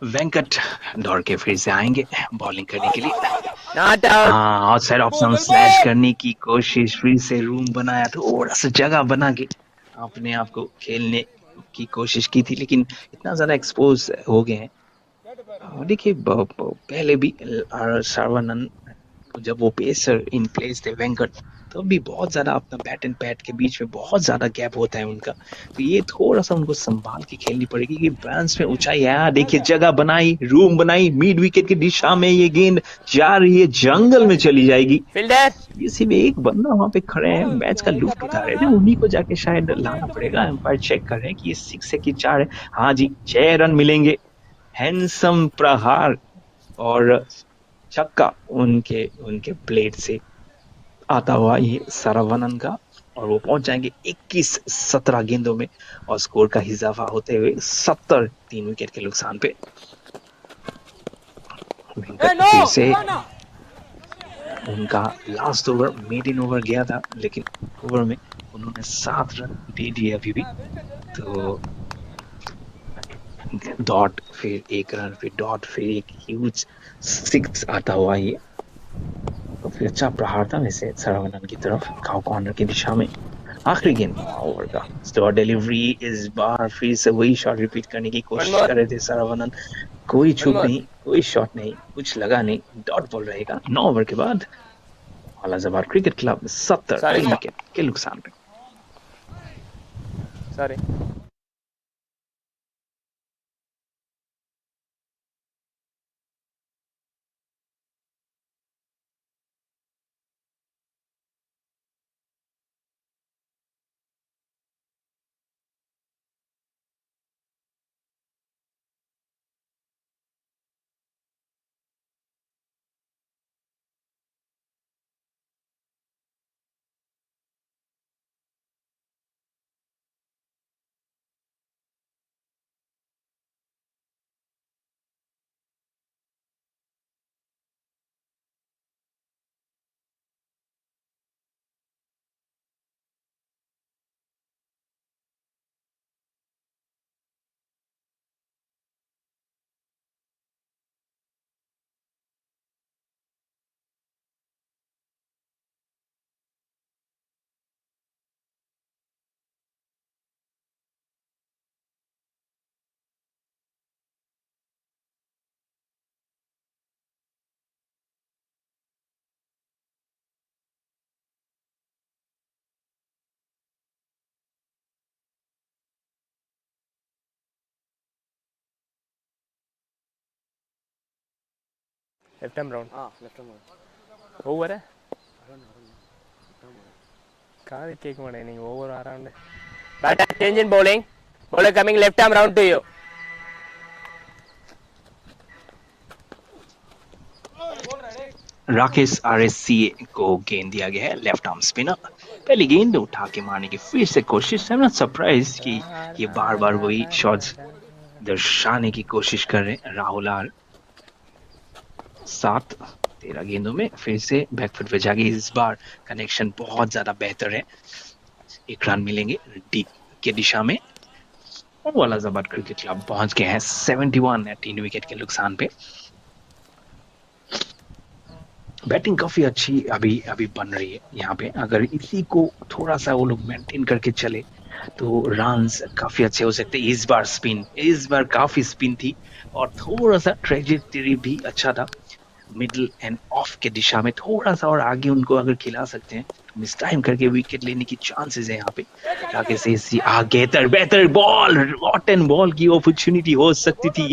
वेंकट दौड़ के फिर से आएंगे बॉलिंग करने के लिए। Not out. हाँ, आउटसाइड ऑप्शन स्लैश करने की कोशिश, फिर से रूम बनाया, थोड़ा सा जगह बना के अपने आप को खेलने की कोशिश की थी, लेकिन इतना ज्यादा एक्सपोज हो गए हैं। देखिए पहले भी सर्वानंद जब वो पेसर इन प्लेस थे वेंकट, तो भी बहुत ज्यादा अपना बैट एंड पैड के बीच में बहुत ज्यादा गैप होता है उनका, तो ये थोड़ा सा उनको संभाल के खेलनी पड़ेगी कि बैलेंस में ऊंचाई है। देखिए जगह बनाई, रूम बनाई, मिड विकेट की दिशा में ये गेंद जा रही है, जंगल में चली जाएगी। Fielder. ये सिर्फ एक बंदा वहां पे खड़े हैं, मैच का लुफ्त उठा रहे थे, उन्हीं को जाके शायद लाना पड़ेगा। एम्पायर चेक कर रहे हैं कि ये 6 है कि 4 है। हाँ जी, 6 रन मिलेंगे। हैंडसम प्रहार और छक्का उनके उनके प्लेट से आता हुआ ये सरवनन का, और वो पहुंच जाएंगे 21-17 गेंदों में, और स्कोर का इजाफा होते हुए 70, 3 विकेट के नुकसान पे। वेंकट फिर से, उनका last over made in over गया था, लेकिन ओवर में उन्होंने 7 रन दे दिए अभी भी, तो डॉट फिर 1 रन, फिर डॉट, फिर एक ह्यूज 6 आता हुआ ये, तो फिर अच्छा प्रहार था वैसे सरवनन की तरफ, काउ कॉर्नर की दिशा में। आखिरी गेंद ओवर का स्टोर डिलीवरी, इस बार फिर से वही शॉट रिपीट करने की कोशिश कर रहे थे सरवनन। कोई चूक नहीं, कोई शॉट नहीं, कुछ लगा नहीं, डॉट बॉल रहेगा 9 ओवर के बाद। वालाजाबाद क्रिकेट क्लब 70 विकेट के नुकसान पे। Sorry. Left arm round. left arm. Over है? कहाँ केक मारे नहीं, over around. Batter change in bowling. Bowler coming left arm round to you. Rakesh RSC को गेंद दिया गया है, लेफ्ट आर्म स्पिनर। पहली गेंद उठा के मारने की फिर से कोशिश। आई एम नॉट सरप्राइज कि ये बार बार वही शॉट्स दर्शाने की कोशिश कर रहे हैं राहुल आर। 13 गेंदों में फिर से बैकफुट पे जाके, इस बार कनेक्शन बहुत ज्यादा बेहतर है। 1 रन मिलेंगे डी के दिशा में, और वालाजाबाद क्रिकेट क्लब पहुंच गए हैं 71 है, 3 विकेट के नुकसान पे। बैटिंग काफी अच्छी अभी अभी बन रही है यहाँ पे। अगर इसी को थोड़ा सा वो लोग मेंटेन करके चले तो रन्स काफी अच्छे हो सकते हैं। इस बार काफी स्पिन थी, और थोड़ा सा ट्रेजेक्टरी भी अच्छा था। मिडिल एंड ऑफ के दिशा में थोड़ा सा और आगे उनको अगर खिला सकते हैं तो मिस टाइम करके विकेट लेने की चांसेस है यहाँ पे। आगे से आगे बेहतर बॉल, रॉटन बॉल की अपॉर्चुनिटी हो सकती थी।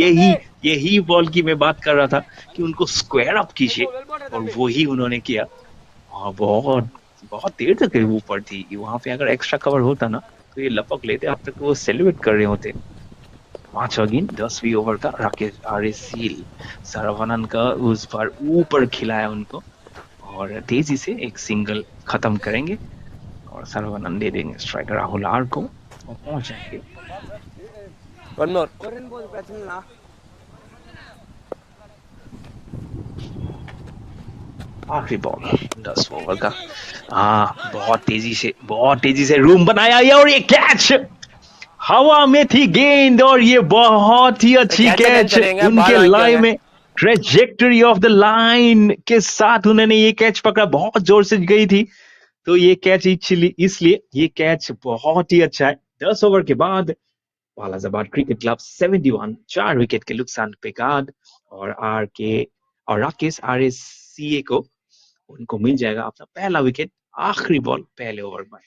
यही बॉल की मैं बात कर रहा था कि उनको स्क्वायर अप कीजिए, और वही उन्होंने किया। और बहुत बहुत देर तक ऊपर थी वहां पे। अगर एक्स्ट्रा कवर होता ना तो ये लपक लेते, अब तक वो सेलिब्रेट कर रहे होते। पांच अगेन 10वीं ओवर का राकेश आरएसीएल सरवनन का उस पर ऊपर खिलाया उनको और तेजी से एक सिंगल खत्म करेंगे और सरवनन दे देंगे स्ट्राइकर राहुल आर को और पहुंच जाएंगे। One more. आखिरी बॉल 10 ओवर का। बहुत तेजी से रूम बनाया ये और ये कैच हवा में थी गेंद और ये बहुत ही अच्छी कैच अटेम्प्ट कैच करेंगे, उनके बॉल वहीं पे लाइन होगा। में ट्रेजेक्टरी ऑफ द लाइन के साथ उन्होंने ये कैच पकड़ा, बहुत जोर से गई थी तो ये कैच इसलिए ये कैच बहुत ही अच्छा है। 10 ओवर के बाद वालाजाबाद क्रिकेट क्लब 71 4 विकेट के नुकसान पे गार्ड और आर के और राकेश आरएससीए को उनको मिल जाएगा अपना पहला विकेट आखिरी बॉल पहले ओवर में।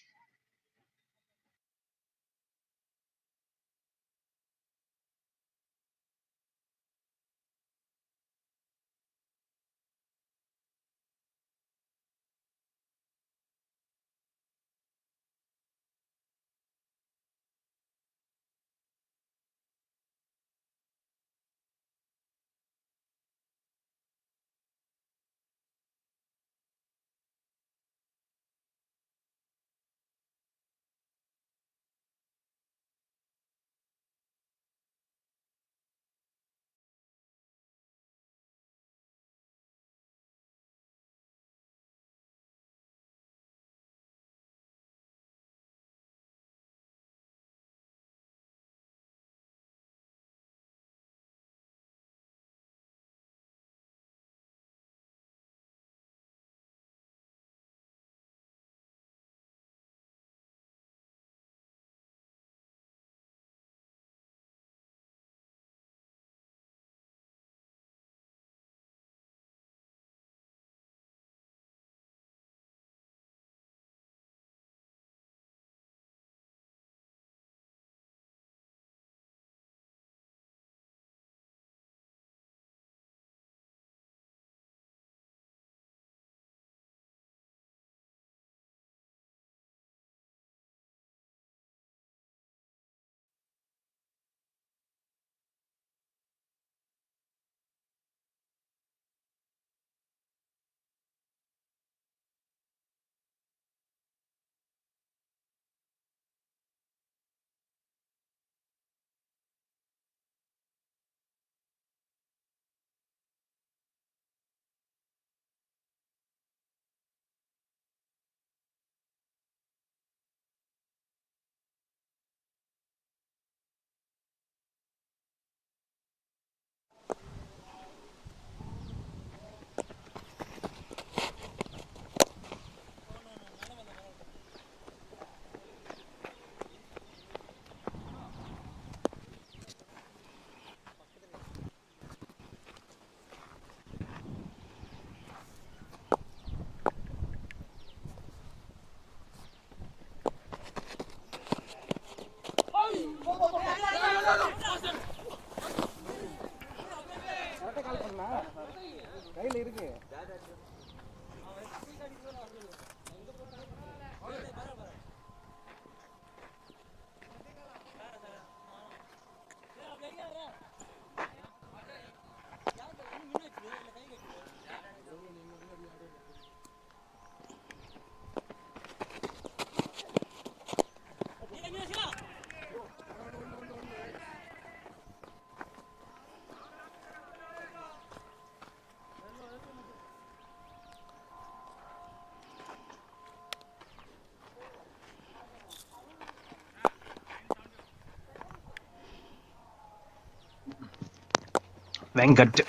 Venkat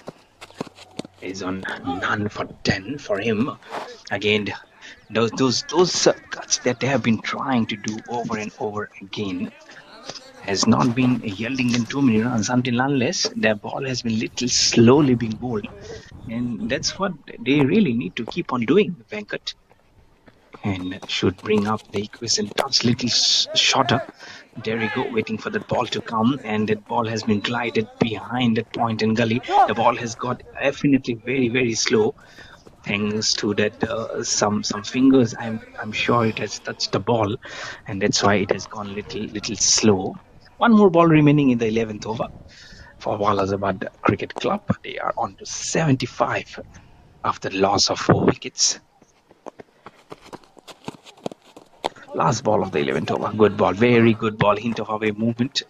is on none for 10 for him. Again, those cuts that they have been trying to do over and over again has not been yielding them too many runs until unless their ball has been little slowly being bowled. And that's what they really need to keep on doing, Venkat. And should bring up the equation touch little shorter. There we go, waiting for that ball to come, and that ball has been glided behind that point in gully. The ball has got definitely very slow, thanks to that some fingers. I'm sure it has touched the ball, and that's why it has gone little slow. One more ball remaining in the 11th over for WALAJABAD Cricket Club. They are on to 75 after the loss of 4 wickets. Last ball of the 11th over. Good ball. Very good ball. Hint of away movement.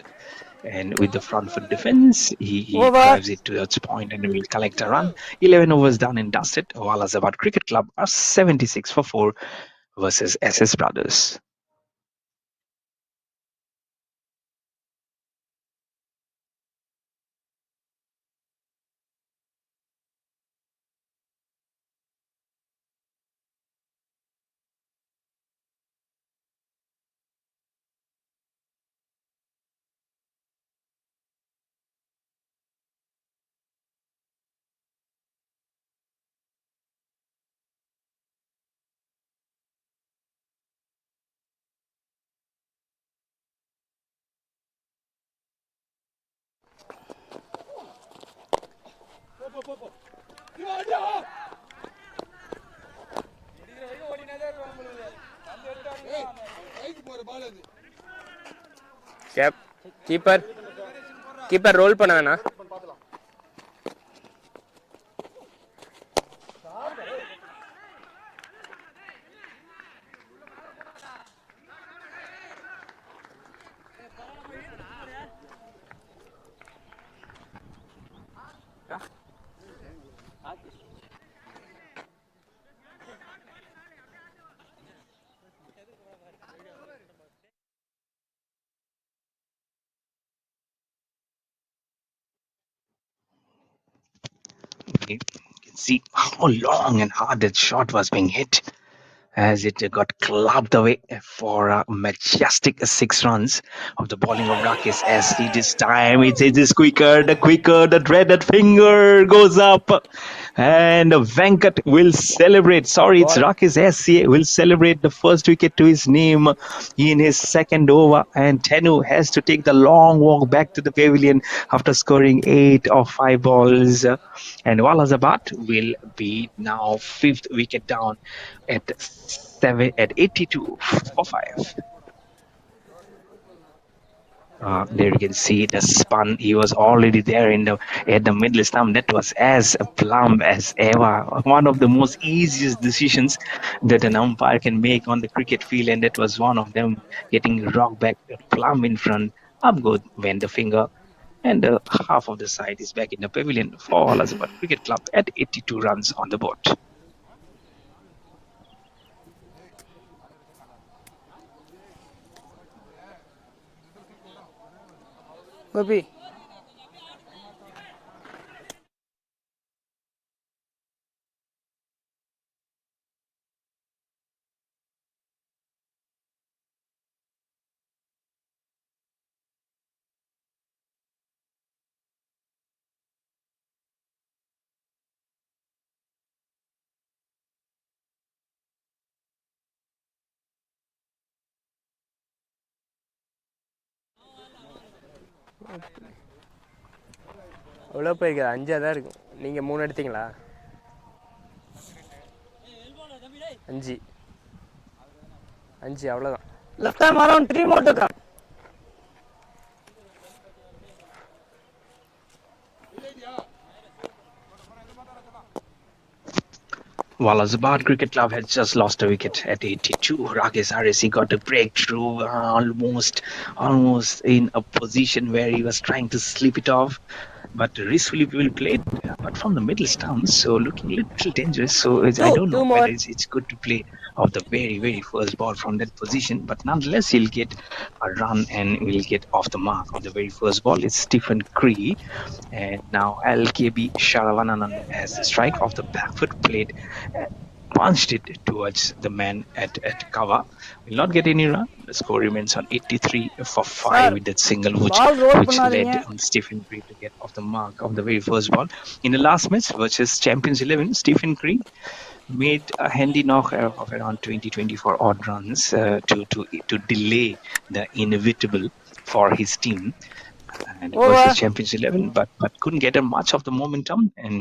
And with the front foot defense, he drives it to its point and will collect a run. 11 overs done and dusted. WALAJABAD Cricket Club are 76 for 4 versus SS Brothers. Keeper role பண்ண வேணாம். You can see how long and hard that shot was being hit as it got clubbed away for a majestic 6 runs of the bowling of Rakesh SC. This time it is quicker, the dreaded finger goes up and Venkat will celebrate. Sorry, it's Rakesh SC will celebrate the first wicket to his name in his second over, and Tenu has to take the long walk back to the pavilion after scoring 8 of 5 balls. And WALAJABAD will be now 5th wicket down at 82 for 5. There you can see the spun. He was already there at the middle stump. That was as plumb as ever. One of the most easiest decisions that an umpire can make on the cricket field, and that was one of them, getting rocked back plumb in front. Up good went the finger, and half of the side is back in the pavilion for WALAJABAD Cricket Club at 82 runs on the board. Gopi. எவ்வளோ போயிருக்குது? 5 தான் இருக்கும். நீங்கள் 3 எடுத்தீங்களா? 5 அவ்வளோதான். Left arm around 3 more to come. WALAJABAD Cricket Club had just lost a wicket at 82. Rakesh RSC got a breakthrough, almost in a position where he was trying to slip it off, but Risfully will played, but from the middle stumps, so looking a little dangerous. So I don't know whether it's good to play of the very first ball from that position, but nonetheless he'll get a run and will get off the mark of the very first ball. It's Stephen Cree, and now LKB Sharavanan has the strike of the back foot played, punched it towards the man at cover. Will not get any run. The score remains on 83 for 5 with that single which led Stephen Cree to get off the mark of the very first ball. In the last match versus Champions 11, Stephen Cree made a handy knock of around 20-24 odd runs to delay the inevitable for his team and versus Champions 11, but couldn't get much of the momentum, and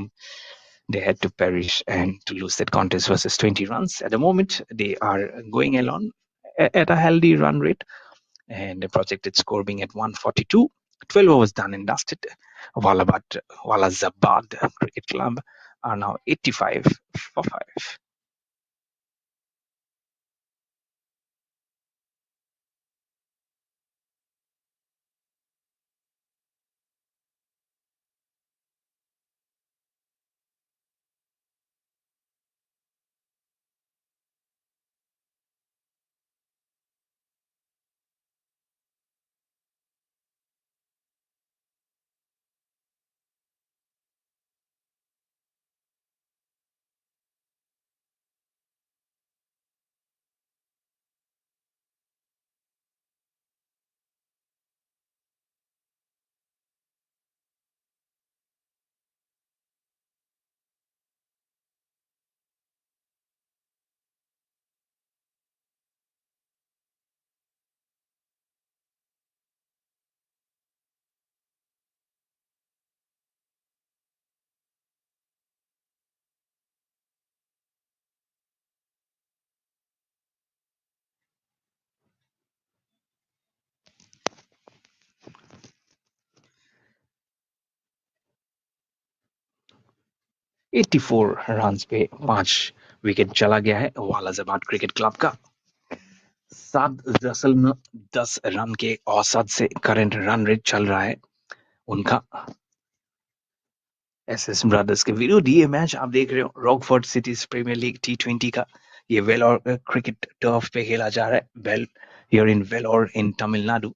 they had to perish and to lose that contest versus 20 runs. At the moment, they are going along at a healthy run rate. and the projected score being at 142. 12 overs done and dusted. WALAJABAD Cricket Club are now 85 for 5. 84 run पे 5 wicket चला गया है वालाजाबाद cricket club का। 7.10 run के औसत से current run rate चल रहा है उनका। एसएस ब्रदर्स के विरुद्ध ये मैच आप देख रहे हो Rockfort cities premiere league T20 का। ये वेलोर क्रिकेट टर्फ पे खेला जा रहा है हियर इन वेलोर इन तमिलनाडु।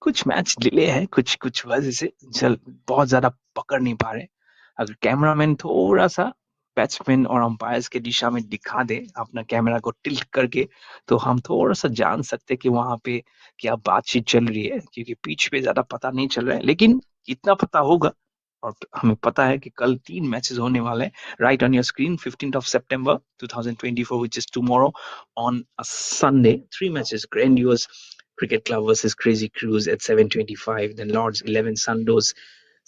कुछ मैच डिले है कुछ वजह से चल बहुत ज्यादा पकड़ नहीं पा रहे। अगर कैमरामैन थोड़ा सा बैट्समैन और अंपायर्स के दिशा में दिखा दे अपना कैमरा को टिल्ट करके तो हम थोड़ा सा जान सकते कि वहां पे क्या बातचीत चल रही है, क्योंकि पिच पे ज्यादा पता नहीं चल रहा है। लेकिन इतना पता होगा और हमें पता है कि कल 3 मैचेस होने वाले हैं। Right on your screen 15th of September 2024 which is tomorrow on a Sunday. 3 matches: Grandiose Cricket Club versus Crazy Cruise at 7:25, then Lords 11 Sandoz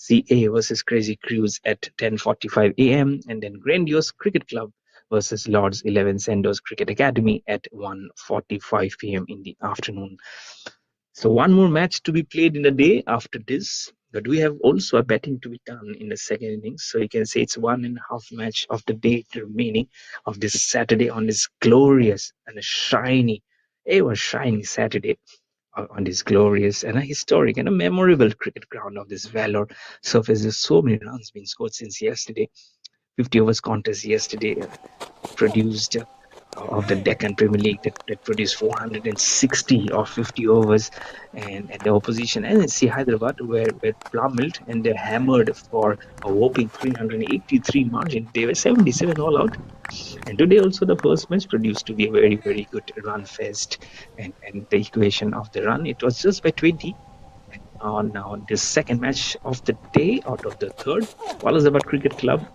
CA versus Crazy Cruise at 10:45 a.m. and then Grandiose Cricket Club versus Lords 11 Sandoz Cricket Academy at 1:45 p.m. in the afternoon. So one more match to be played in the day after this, but we have also a betting to be done in the second innings. So you can say it's 1.5 match of the day remaining of this Saturday on this glorious and a shiny, ever shiny Saturday on this glorious and a historic and a memorable cricket ground of this Vellore surface. There's so many runs been scored since yesterday. 50 overs contest yesterday produced of the Deccan Premier League that produced 460 or 50 overs, and the opposition NSC Hyderabad were plummeled and they hammered for a whopping 383 margin. They were 77 all out. And today also the first match produced to be a very, very good run fest, and the equation of the run, it was just by 20. Now the second match of the day out of the third, Walazabad Cricket Club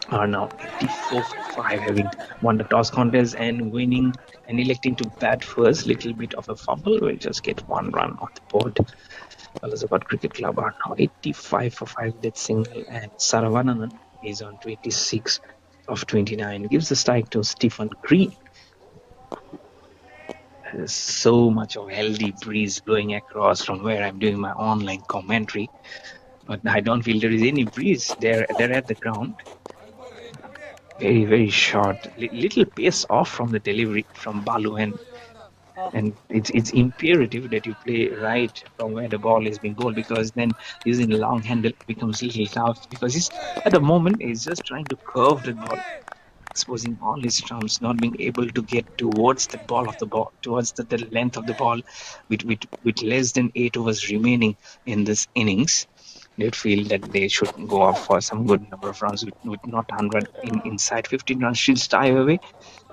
are now 84 for 5, having won the toss contest and winning and electing to bat first. Little bit of a fumble will just get 1 run on the board. Walazabad Cricket Club are now 85 for 5 with that single, and Saravananan is on 26 of 29. Gives the strike to Stephen Green. There's so much of healthy breeze blowing across from where I'm doing my online commentary, but I don't feel there is any breeze there. They're at the ground. Very, very short. Little pace off from the delivery from Balu, and it's imperative that you play right from where the ball is being bowled, because then using the long handle becomes a little tough, because he's at the moment he's just trying to curve the ball, exposing all his trumps, not being able to get towards the ball of the ball, towards the length of the ball, with less than 8 overs remaining in this innings. They'd feel that they should go up for some good number of runs with not 100 inside 15 runs. She'll shy away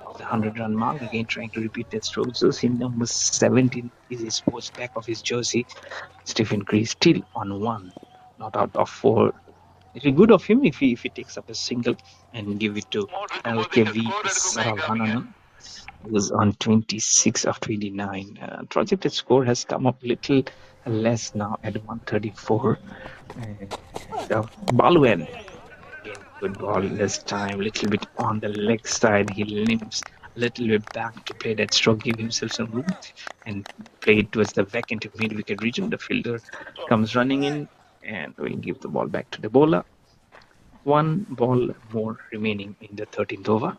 of the 100-run mark, again trying to repeat that stroke. So in number 17 is his sports back of his jersey. Stephen Green still on 1, not out of 4. It'd be good of him if he takes up a single and give it to LKV Saravananan, who's on 26 of 29. Projected score has come up little less now at 134. Baluen, again, good ball this time, little bit on the leg side. He limps little bit back to play that stroke, give himself some room, and play it towards the vacant mid wicket region. The fielder comes running in and will give the ball back to the bowler. One ball more remaining in the 13th over.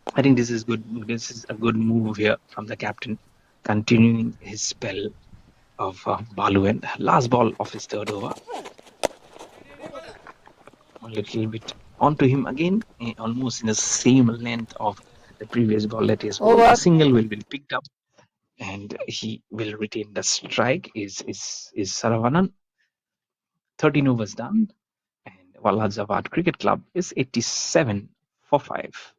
I think this is good. This is a good move here from the captain, continuing his spell of Balu, and last ball of his third over. A little bit onto him again, almost in the same length of the previous ball that he has bowled. Over. A single will be picked up, and he will retain the strike. Is Saravanan. 13 overs done, and WALAJABAD Cricket Club is 87 for 5.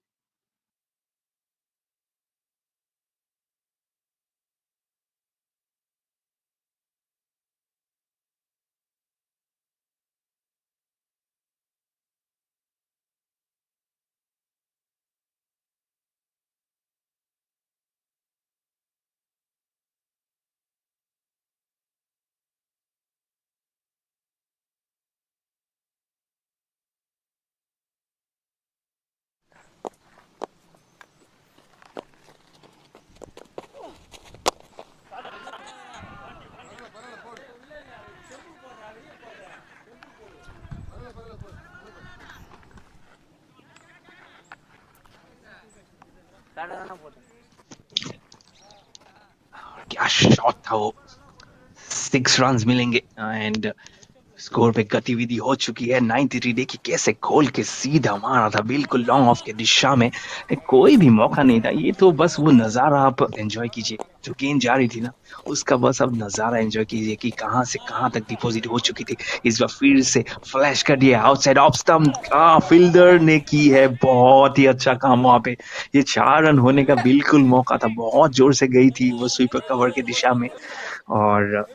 क्या shot था वो. 6 runs मिलेंगे and score पे गतिविधि हो चुकी है. 93. देखिए कैसे खोल के सीधा मारा था, बिल्कुल लॉन्ग ऑफ के दिशा में. कोई भी मौका नहीं था. ये तो बस वो नजारा आप एंजॉय कीजिए. जो गेंद जा रही थी ना, उसका बस अब नजारा एंजॉय कीजिए कि कहां से कहां तक डिपॉजिट हो चुकी थी. इस बार फिर से फ्लैश कर दिया आउटसाइड ऑफ स्टंप. फील्डर ने की है बहुत ही अच्छा काम वहां पे. ये 4 रन होने का बिल्कुल मौका था. बहुत जोर से गई थी वो स्वीपर कवर की दिशा में, और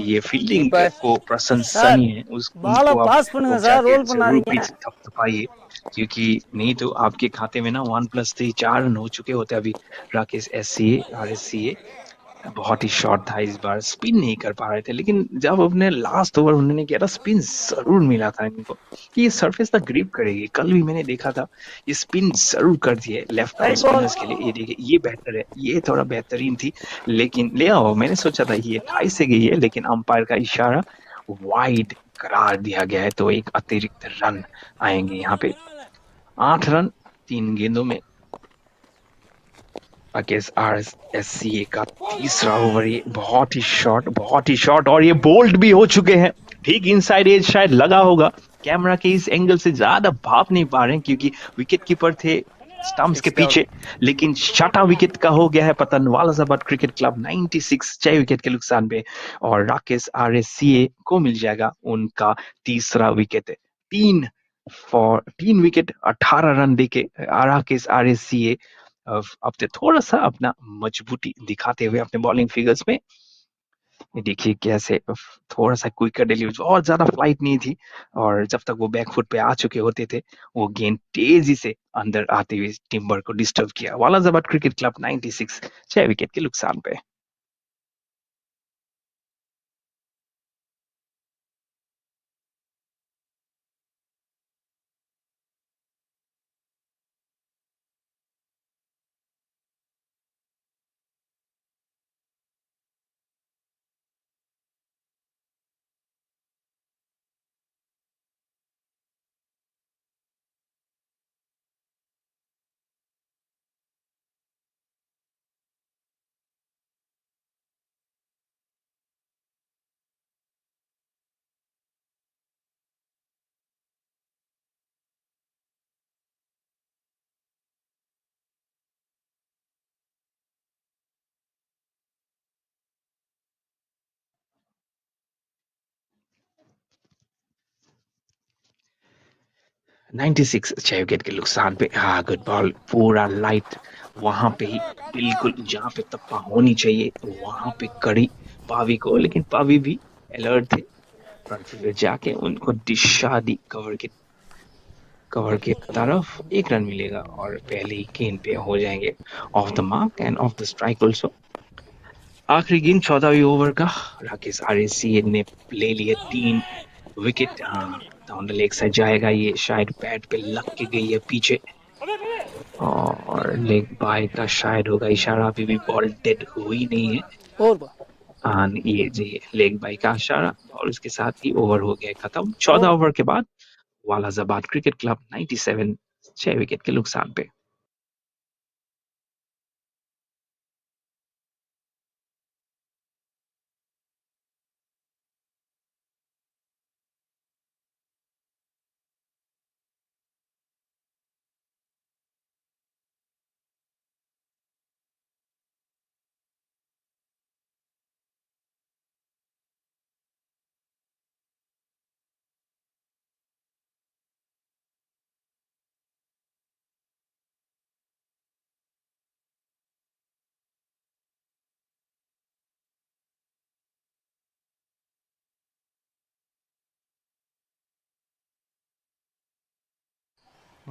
ये फील्डिंग को प्रशंसनीय है. பாலை उनको आप பாஸ் பண்ணுங்க சார், जाके ரோல் जरूर பண்ணாதீங்க. पीछे थपथपाइए, क्योंकि नहीं तो आपके खाते में ना 1+3 4 रन हो चुके होते अभी. राकेश RSCA बहुत ही शॉर्ट था इस बार. स्पिन नहीं कर पा रहे थे, लेकिन जब अपने लास्ट ओवर उन्होंने किया था, स्पिन जरूर मिला था इनको कि ये सरफेस तक ग्रिप करेगी. कल भी मैंने देखा था, ये स्पिन जरूर कर दी है लेफ्ट आर्म स्पिनर्स के लिए. ये देखिए, ये बेहतर है, ये थोड़ा बेहतरीन थी, लेकिन ले आओ. मैंने सोचा था ये 28 से गई है, लेकिन अंपायर का इशारा वाइड करार दिया गया है, तो एक अतिरिक्त रन आएंगे यहाँ पे. 8 रन 3 गेंदों में. राकेश RSCA का तीसरा ओवर. ये बहुत ही शॉर्ट और ये बोल्ड भी हो चुके हैं. ठीक इनसाइड एज शायद लगा होगा. कैमरा के इस एंगल से ज्यादा भाप नहीं पा रहे हैं, क्योंकि विकेट कीपर थे स्टंप्स के पीछे. लेकिन छठा विकेट का हो गया है पतन. वालाजाबाद क्रिकेट क्लब 96 6 विकेट के नुकसान पे, और राकेश RSCA को मिल जाएगा उनका तीसरा विकेट. 3 विकेट 18 रन देके राकेश RSCA अब तो थोड़ा सा अपना मजबूती दिखाते हुए अपने बॉलिंग फिगर्स में. देखिए कैसे थोड़ा सा क्विकर डिलीवरी, और ज्यादा फ्लाइट नहीं थी, और जब तक वो बैकफुट पे आ चुके होते थे, वो गेंद तेजी से अंदर आते हुए टिम्बर को डिस्टर्ब किया. वालाजाबाद क्रिकेट क्लब 96 6 विकेट के नुकसान पे. नाइन्टी सिक्स 6 विकेट के नुकसान पे. हाँ, गुड बॉल. पूरा लाइट वहां पे ही, बिल्कुल जहां पे तप्पा होनी चाहिए वहां पे कड़ी पावी को, लेकिन पावी भी अलर्ट थे. फ्रंट फील्डर जाके उनको दिशा दी कवर के तरफ. 1 रन मिलेगा और पहली गेंद पे हो जाएंगे of the mark end of the strike also. आखिरी गेंद 14वीं ओवर का. राकेश RSCA ने ले लिए 3 wicket. Down the leg side जाएगा, ये शायद पैड पे लग के गई है पीछे. और लेग बाय का शायद होगा इशारा, अभी भी बॉल डेड हुई नहीं है। ये जी लेग बाय का इशारा और उसके साथ ही ओवर हो गया खत्म। 14 ओवर के बाद वालाजाबाद क्रिकेट क्लब 97 6 विकेट के नुकसान पे।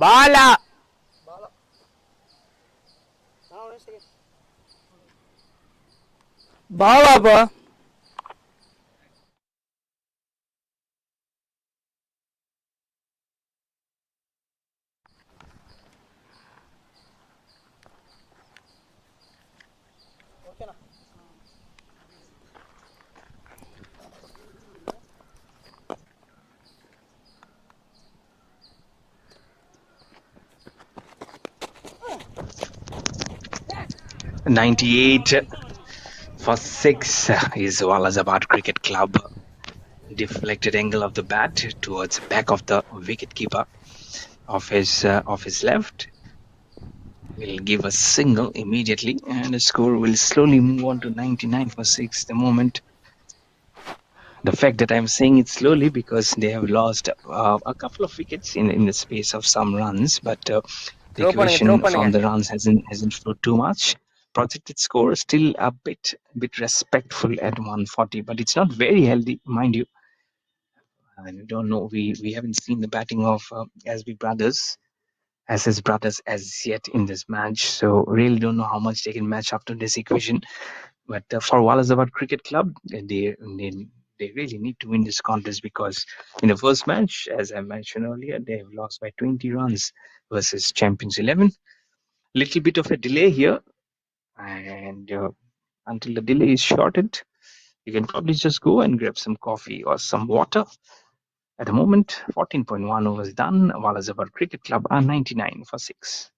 Bala. Bawa apa? $98 for 6 is Walalajabad Cricket Club. Deflected angle of the bat towards the back of the wicketkeeper of his left. Will give a single immediately, and the score will slowly move on to 99 for 6. The moment, the fact that I'm saying it slowly because they have lost a couple of wickets in the space of some runs, but the equation from the runs hasn't flowed too much. Projected score still a bit respectful at 140, but it's not very healthy, mind you. I don't know. We haven't seen the batting of SB brothers as his brothers as yet in this match, so really don't know how much they can match up to this equation. But for Walalajabad Cricket Club, they really need to win this contest because in the first match, as I mentioned earlier, they have lost by 20 runs versus Champions 11. Little bit of a delay here, and until the delay is shortened, you can probably just go and grab some coffee or some water. At the moment, 14.1 overs done. Walalajabad Cricket Club are 99 for 6.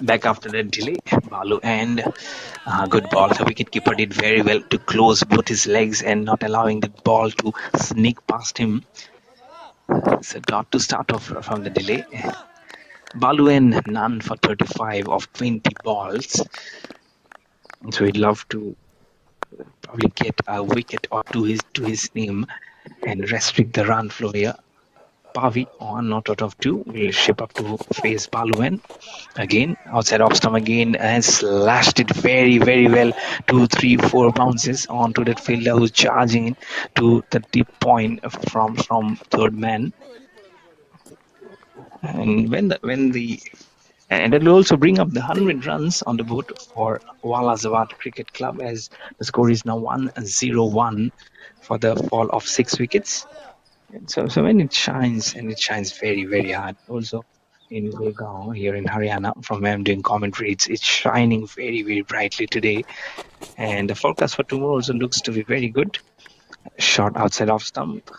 Back after that delay, Balu and good ball. The wicketkeeper did very well to close both his legs and not allowing the ball to sneak past him. So dot to start off from the delay. Balu and none for 35 of 20 balls. So he'd love to probably get a wicket or to his name and restrict the run flow here. Pavi on not out of 2 will ship up to face Baluan. Again, outside off stump again and slashed it very, very well. 2, 3, 4 bounces onto that fielder who's charging in to the deep point from third man. And and it will also bring up the 100 runs on the board for Walalajabad Cricket Club as the score is now 101 for the fall of 6 wickets. And so when it shines, and it shines very, very hard. Also in Gurgaon here in Haryana, from where I'm doing commentary, it's shining very, very brightly today. And the forecast for tomorrow also looks to be very good. Shot outside off stump,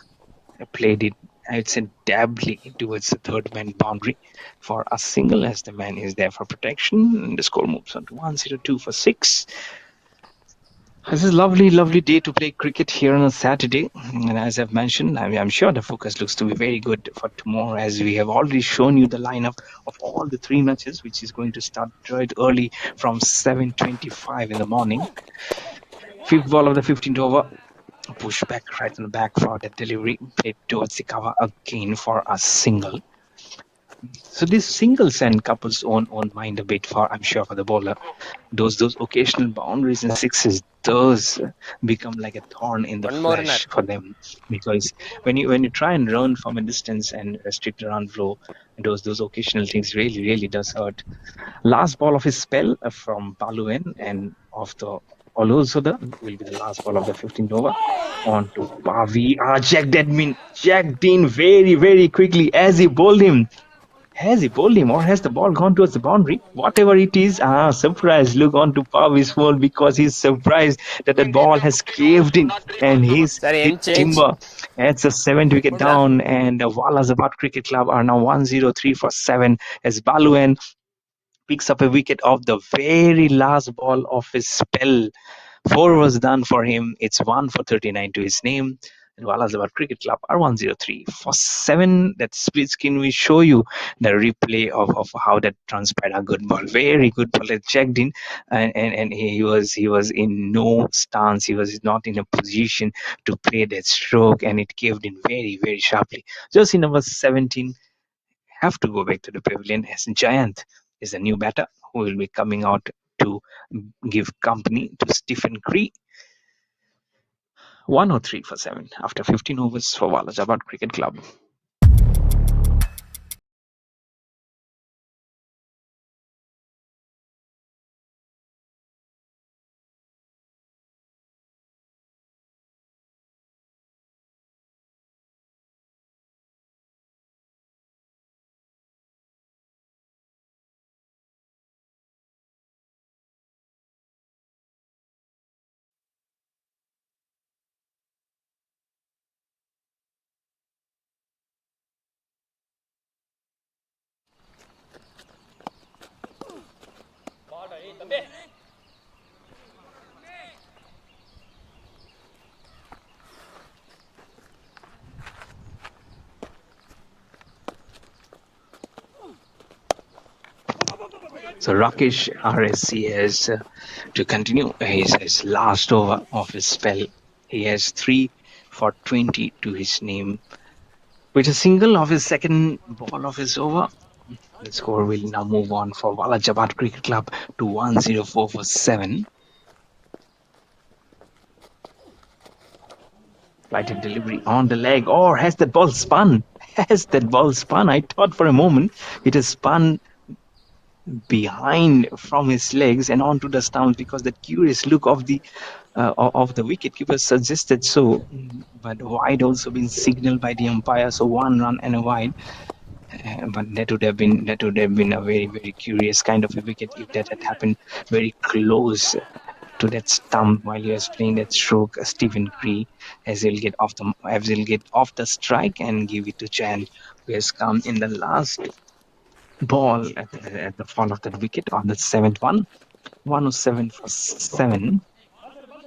played it, I'd say, dabbly towards the third man boundary for a single as the man is there for protection. And the score moves on to 102 for 6. This is a lovely, lovely day to play cricket here on a Saturday. And as I've mentioned, I'm sure the focus looks to be very good for tomorrow, as we have already shown you the lineup of all the three matches, which is going to start right early from 7:25 in the morning. Fifth ball of the 15th over. Push back right on the back for the delivery. Played towards the cover again for a single. So these singles and couples on mind a bit for, I'm sure, for the bowler. Those occasional boundaries and sixes does become like a thorn in the One more runner. flesh for them, because when you try and run from a distance and restrict the run flow, those occasional things really does hurt. Last ball of his spell from Paluen and of the Olozoda will be the last ball of the 15th over. On to Pavi. Jacked in very quickly as he bowled him. Has he bowled him or has the ball gone towards the boundary? Whatever it is, surprise. Look on to Pavi's phone because he's surprised that the ball has caved in and he's Sorry, hit end change. timber. It's a 7th wicket down, and the WALAJABAD Cricket Club are now 103 for 7 as Baluen picks up a wicket off the very last ball of his spell. 4 was done for him. It's 1 for 39 to his name. And WALAJABAD Cricket Club are 103 for 7. That split screen will show you the replay of how that transpired. A good ball, very good ball. It checked in, and he was in no stance. He was not in a position to play that stroke, and it caved in very sharply. Just in number 17, have to go back to the pavilion as Giant is the new batter who will be coming out to give company to Stephen Cree. 103 for 7 after 15 overs for WALAJABAD Cricket Club. So Rakesh RSC has to continue his last over of his spell. He has 3 for 20 to his name. With a single of his second ball of his over, the score will now move on for WALAJABAD Cricket Club to 104 for 7. Flighted delivery on the leg. Or has that ball spun? Has that ball spun? I thought for a moment it has spun behind from his legs and onto the stumps, because that curious look of the wicketkeeper suggested so. But wide also been signaled by the umpire, so 1 run and a wide. But that would have been a very curious kind of a wicket if that had happened very close to that stump while he was playing that stroke. Stephen Cree, as he'll get off the strike and give it to Chan, who has come in the last ball at the fall of that wicket on the 7th one. 107 for 7.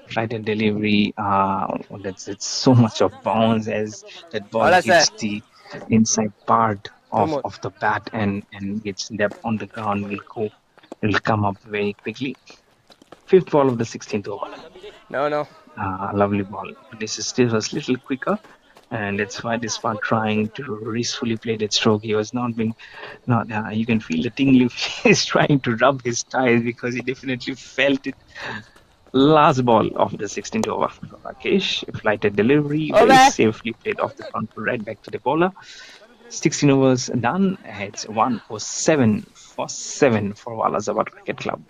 Flighted delivery. It's so much of bounce as that ball Hola, sir. hits the inside part Two of, more. of the bat and gets depth on the ground. Will come up very quickly. 5th ball of the 16th over. No. Lovely ball. This is still was a little quicker, and that's why this one trying to gracefully play that stroke. He was not being not. You can feel the tingly. He's trying to rub his thighs because he definitely felt it. Last ball of the 16th over. Rakesh, flighted delivery, very Over. safely played off the front right back to the bowler. 16 overs done. It's 107 for 7 for WALAJABAD Cricket Club.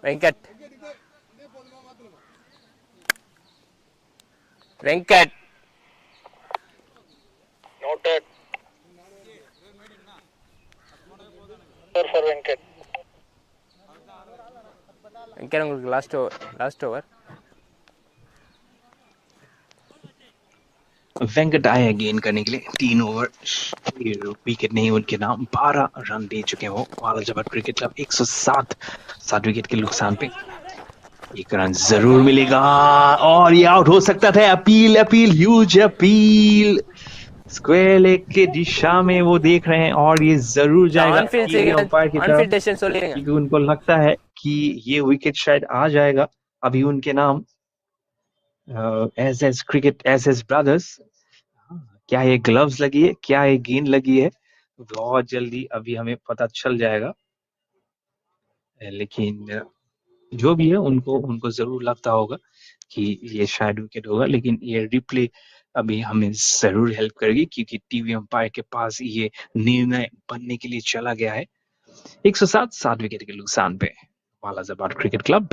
Venkat. Venkat. Noted. For Wicket. Venkat, உங்களுக்கு last over Venkat आए gain करने के लिए 3 over, wicket नहीं उनके नाम, 12 run दे चुके हैं वो। वालाजाबाद क्रिकेट क्लब 107 7 विकेट के नुकसान पे। एक रन जरूर मिलेगा और ये आउट हो सकता था। Appeal appeal huge appeal, square leg के दिशा में वो देख रहे हैं और ये जरूर जाएगा ऑनफील्ड टीवी से अंपायर की ऑनफील्ड तरफ, डिसीजन சொல்லிருங்க क्योंकि उनको लगता है कि ये विकेट शायद आ जाएगा अभी उनके नाम। एस क्रिकेट एस ब्रदर्स, क्या ये ग्लव्स लगी है, क्या ये गेंद लगी है, बहुत जल्दी अभी हमें पता चल जाएगा। लेकिन जो भी है उनको उनको जरूर लगता होगा कि ये शायद विकेट होगा, लेकिन ये रिप्ले अभी हमें जरूर हेल्प करेगी, क्योंकि टीवी अंपायर के पास ये निर्णय बनने के लिए चला गया है। 107 7 विकेट के नुकसान पे वालाजाबाद क्रिकेट क्लब।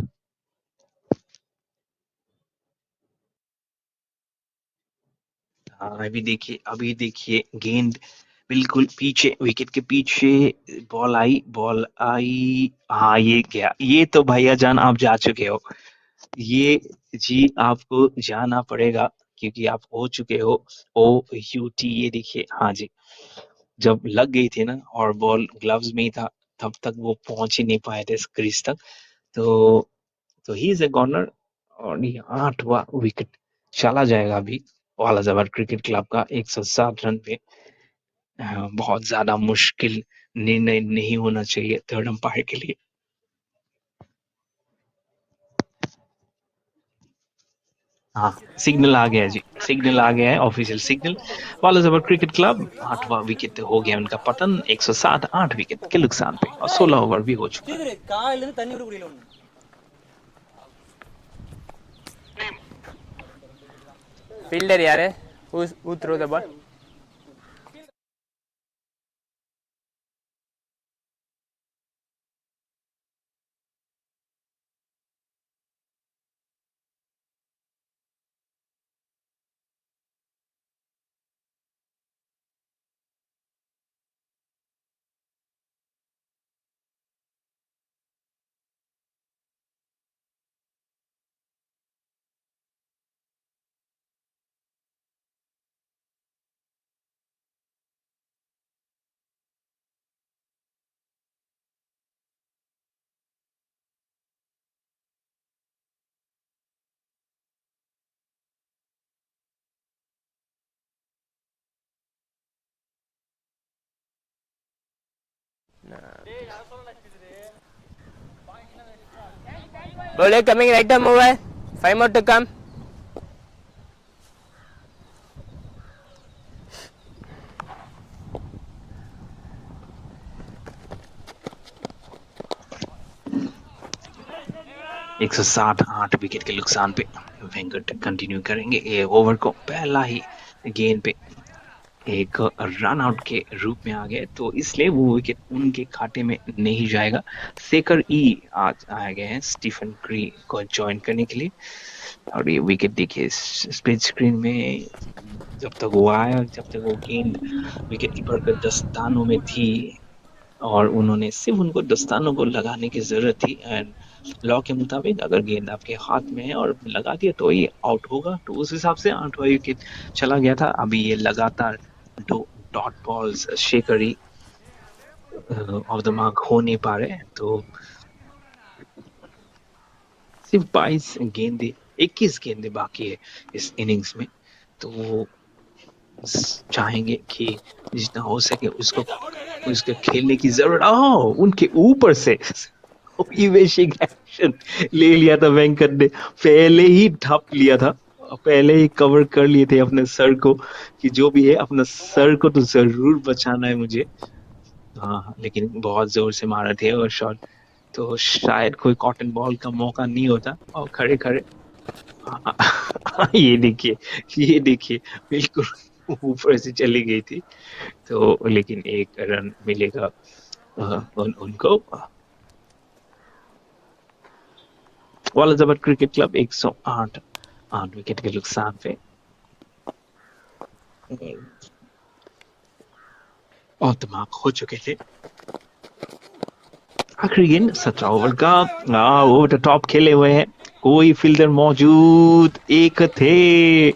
अभी देखिए गेंद बिल्कुल पीछे, विकेट के पीछे बॉल आई। हाँ ये गया, ये तो भैया जान आप जा चुके हो, ये जी आपको जाना पड़ेगा, क्योंकि आप हो चुके हो OUT। ये देखिए, हाँ जी, जब लग गई थी ना और बॉल ग्लव्स में ही था, तब तक वो पहुंच ही नहीं पाए थे क्रीज तक। तो ही इज ए कॉर्नर और ये 8वां विकेट चला जाएगा अभी वालाजाबाद क्रिकेट क्लब का 107 रन पे। बहुत ज्यादा मुश्किल निर्णय नहीं होना चाहिए थर्ड अंपायर के लिए। हाँ, सिग्नल आ गया जी, सिग्नल आ गया है, official signal. Walajabad cricket club 8वां विकेट हो गया उनका पतन 107 8 विकेट के नुकसान पे, और 16 ओवर भी हो चुका है। फील्डर यार है who throw the ball 'Bowler coming right arm over 5 more to come 107 8 wicket के नुकसान पे वेंकट कंटिन्यू करेंगे ये ओवर को। पहला ही गेंद पे एक रन आउट के रूप में आ गए, तो इसलिए वो विकेट उनके खाते में नहीं जाएगा। शेखर आज आ गए हैं स्टीफन क्री को ज्वाइन करने के लिए। और ये विकेट देखिए स्प्लिट स्क्रीन में, जब तक वो आया, जब तक वो गेंद विकेट कीपर के दस्तानों में थी और उन्होंने सिर्फ उनको दस्तानों को लगाने की जरूरत थी, एंड लॉ के मुताबिक अगर गेंद आपके हाथ में है और लगा दिया तो ये आउट होगा, तो उस हिसाब से 8वां विकेट चला गया था। अभी ये लगातार दो डॉट बॉल्स शेकरी ऑफ द मार्क हो नहीं पा रहे, तो सिर्फ 22 गेंदे 21 गेंदे बाकी है इस इनिंग्स में, तो वो चाहेंगे कि जितना हो सके उसके खेलने की जरूरत। उनके ऊपर से इवेशिंग एक्शन ले लिया था वेंकट ने, पहले ही ढप लिया था, पहले ही कवर कर लिए थे अपने सर को, कि जो भी है अपना सर को तो जरूर बचाना है मुझे। हाँ, लेकिन बहुत जोर से मारा थे और शॉट, तो शायद कोई कॉटन बॉल का मौका नहीं होता। और खड़े खड़े ये देखिए बिल्कुल ऊपर से चली गई थी, तो लेकिन एक रन मिलेगा उनको। वालाजाबाद क्रिकेट क्लब 108 8 विकेट के नुकसान पे और दिमाग हो चुके थे। आखिरी गेंद 17 ओवर का, ओवर द टॉप खेले हुए हैं, कोई फील्डर मौजूद एक थे,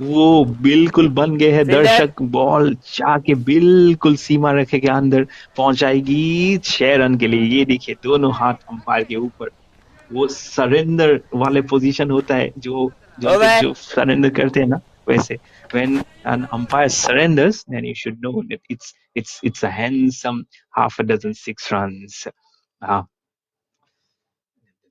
वो बिल्कुल बन गए हैं Fielder. दर्शक। बॉल जाके बिल्कुल सीमा रेखा के अंदर पहुंचाएगी 6 रन के लिए। ये देखिए दोनों हाथ अंपायर के ऊपर। वो सरेंडर वाले पोजीशन होता है जो जो Over. जो सरेंडर करते हैं ना, वैसे when an umpire surrenders then you should know that it's a handsome half a dozen 6 runs. uh,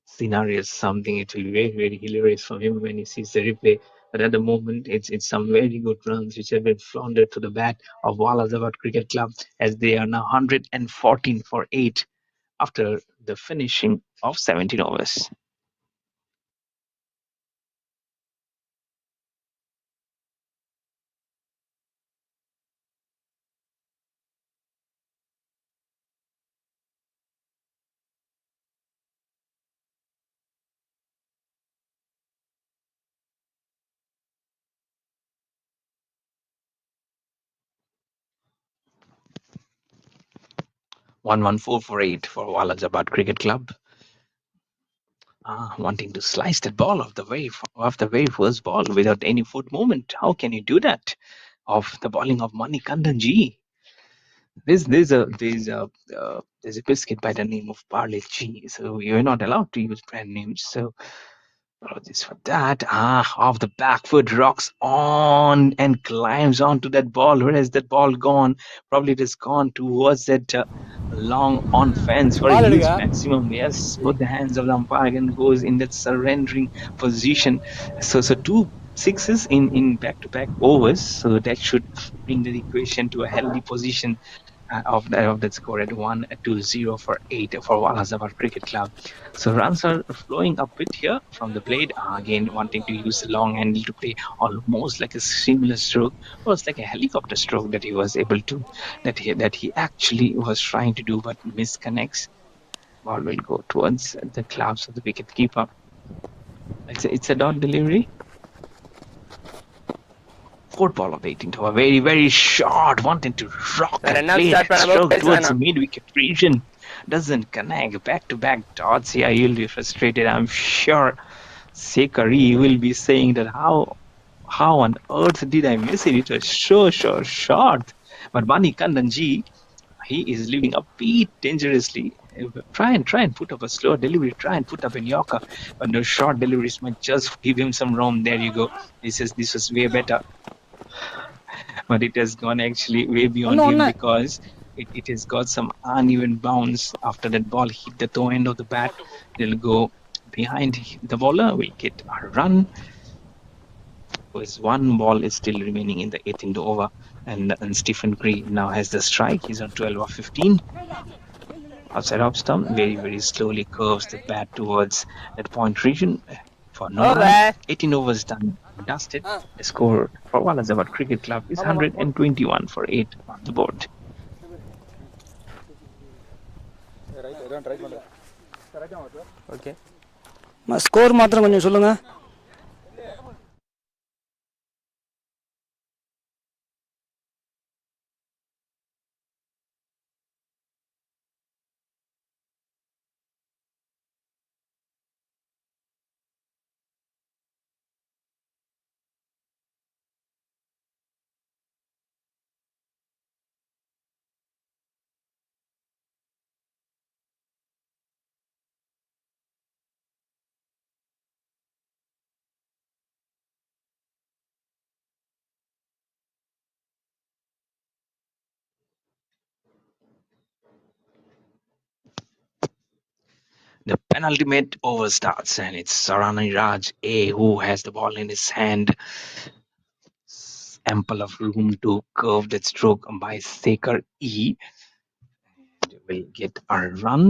Scenario is something, it will be very, very hilarious for him when he sees the replay. But at the moment, it's some very good runs which have been floundered to the bat of WALAJABAD Cricket Club, as they are now 114 for 8 after the finishing of 17 overs. One 114 for 8 for WALAJABAD Cricket Club. Wanting to slice that ball off the very first ball without any foot movement. How can you do that? Off the bowling of Manikandanji. There's a biscuit by the name of Barley G. So you're not allowed to use brand names. So apologies for that. Off the back foot, rocks on and climbs onto that ball. Where has that ball gone? Probably it has gone towards that long on fence for a Ball huge எடுங்க. maximum. Yes, both the hands of the umpire and goes in that surrendering position. So two sixes in back-to-back overs. So that should bring the equation to a healthy position of that score at 1-0 for 8 for WALAJABAD Cricket Club. So runs are flowing a bit here from the blade. Again, wanting to use the long handle to play almost like a seamless stroke. It was like a helicopter stroke that he was able to, that he actually was trying to do, but misconnects. Ball will go towards the gloves of the wicket keeper. It's a dot delivery. Fourth ball of the 18th over. Very, very short. Wanting to rock The and run up play start that பண்ண stroke towards the வேணாம். mid-wicket region. Doesn't connect. Back-to-back dots here. He'll be frustrated. I'm sure Sekari will be saying that how on earth did I miss it? It was so short. But Bani Kandanji, he is leaving a bit dangerously. Try and put up a slow delivery. Try and put up a Yorker, but the short deliveries might just give him some room. There you go. This was way better, but it has gone actually way beyond him because it has got some uneven bounce after that ball hit the toe end of the bat. They'll go behind the bowler, will get a run. Because one ball is still remaining in the 18th over, and Stephen Gray now has the strike. He's on 12 or 15. Outside off stump, very, very slowly curves the bat towards that point region for no run. Over. 18 overs done and dusted. The score for WALAJABAD Cricket Club is 121 for 8 on the board. Okay. Score மாத்திரம் கொஞ்சம் சொல்லுங்க. The penultimate over starts, and it's Sarani Raj A who has the ball in his hand. Ample of room to curve that stroke by Sekar E. And will get a run.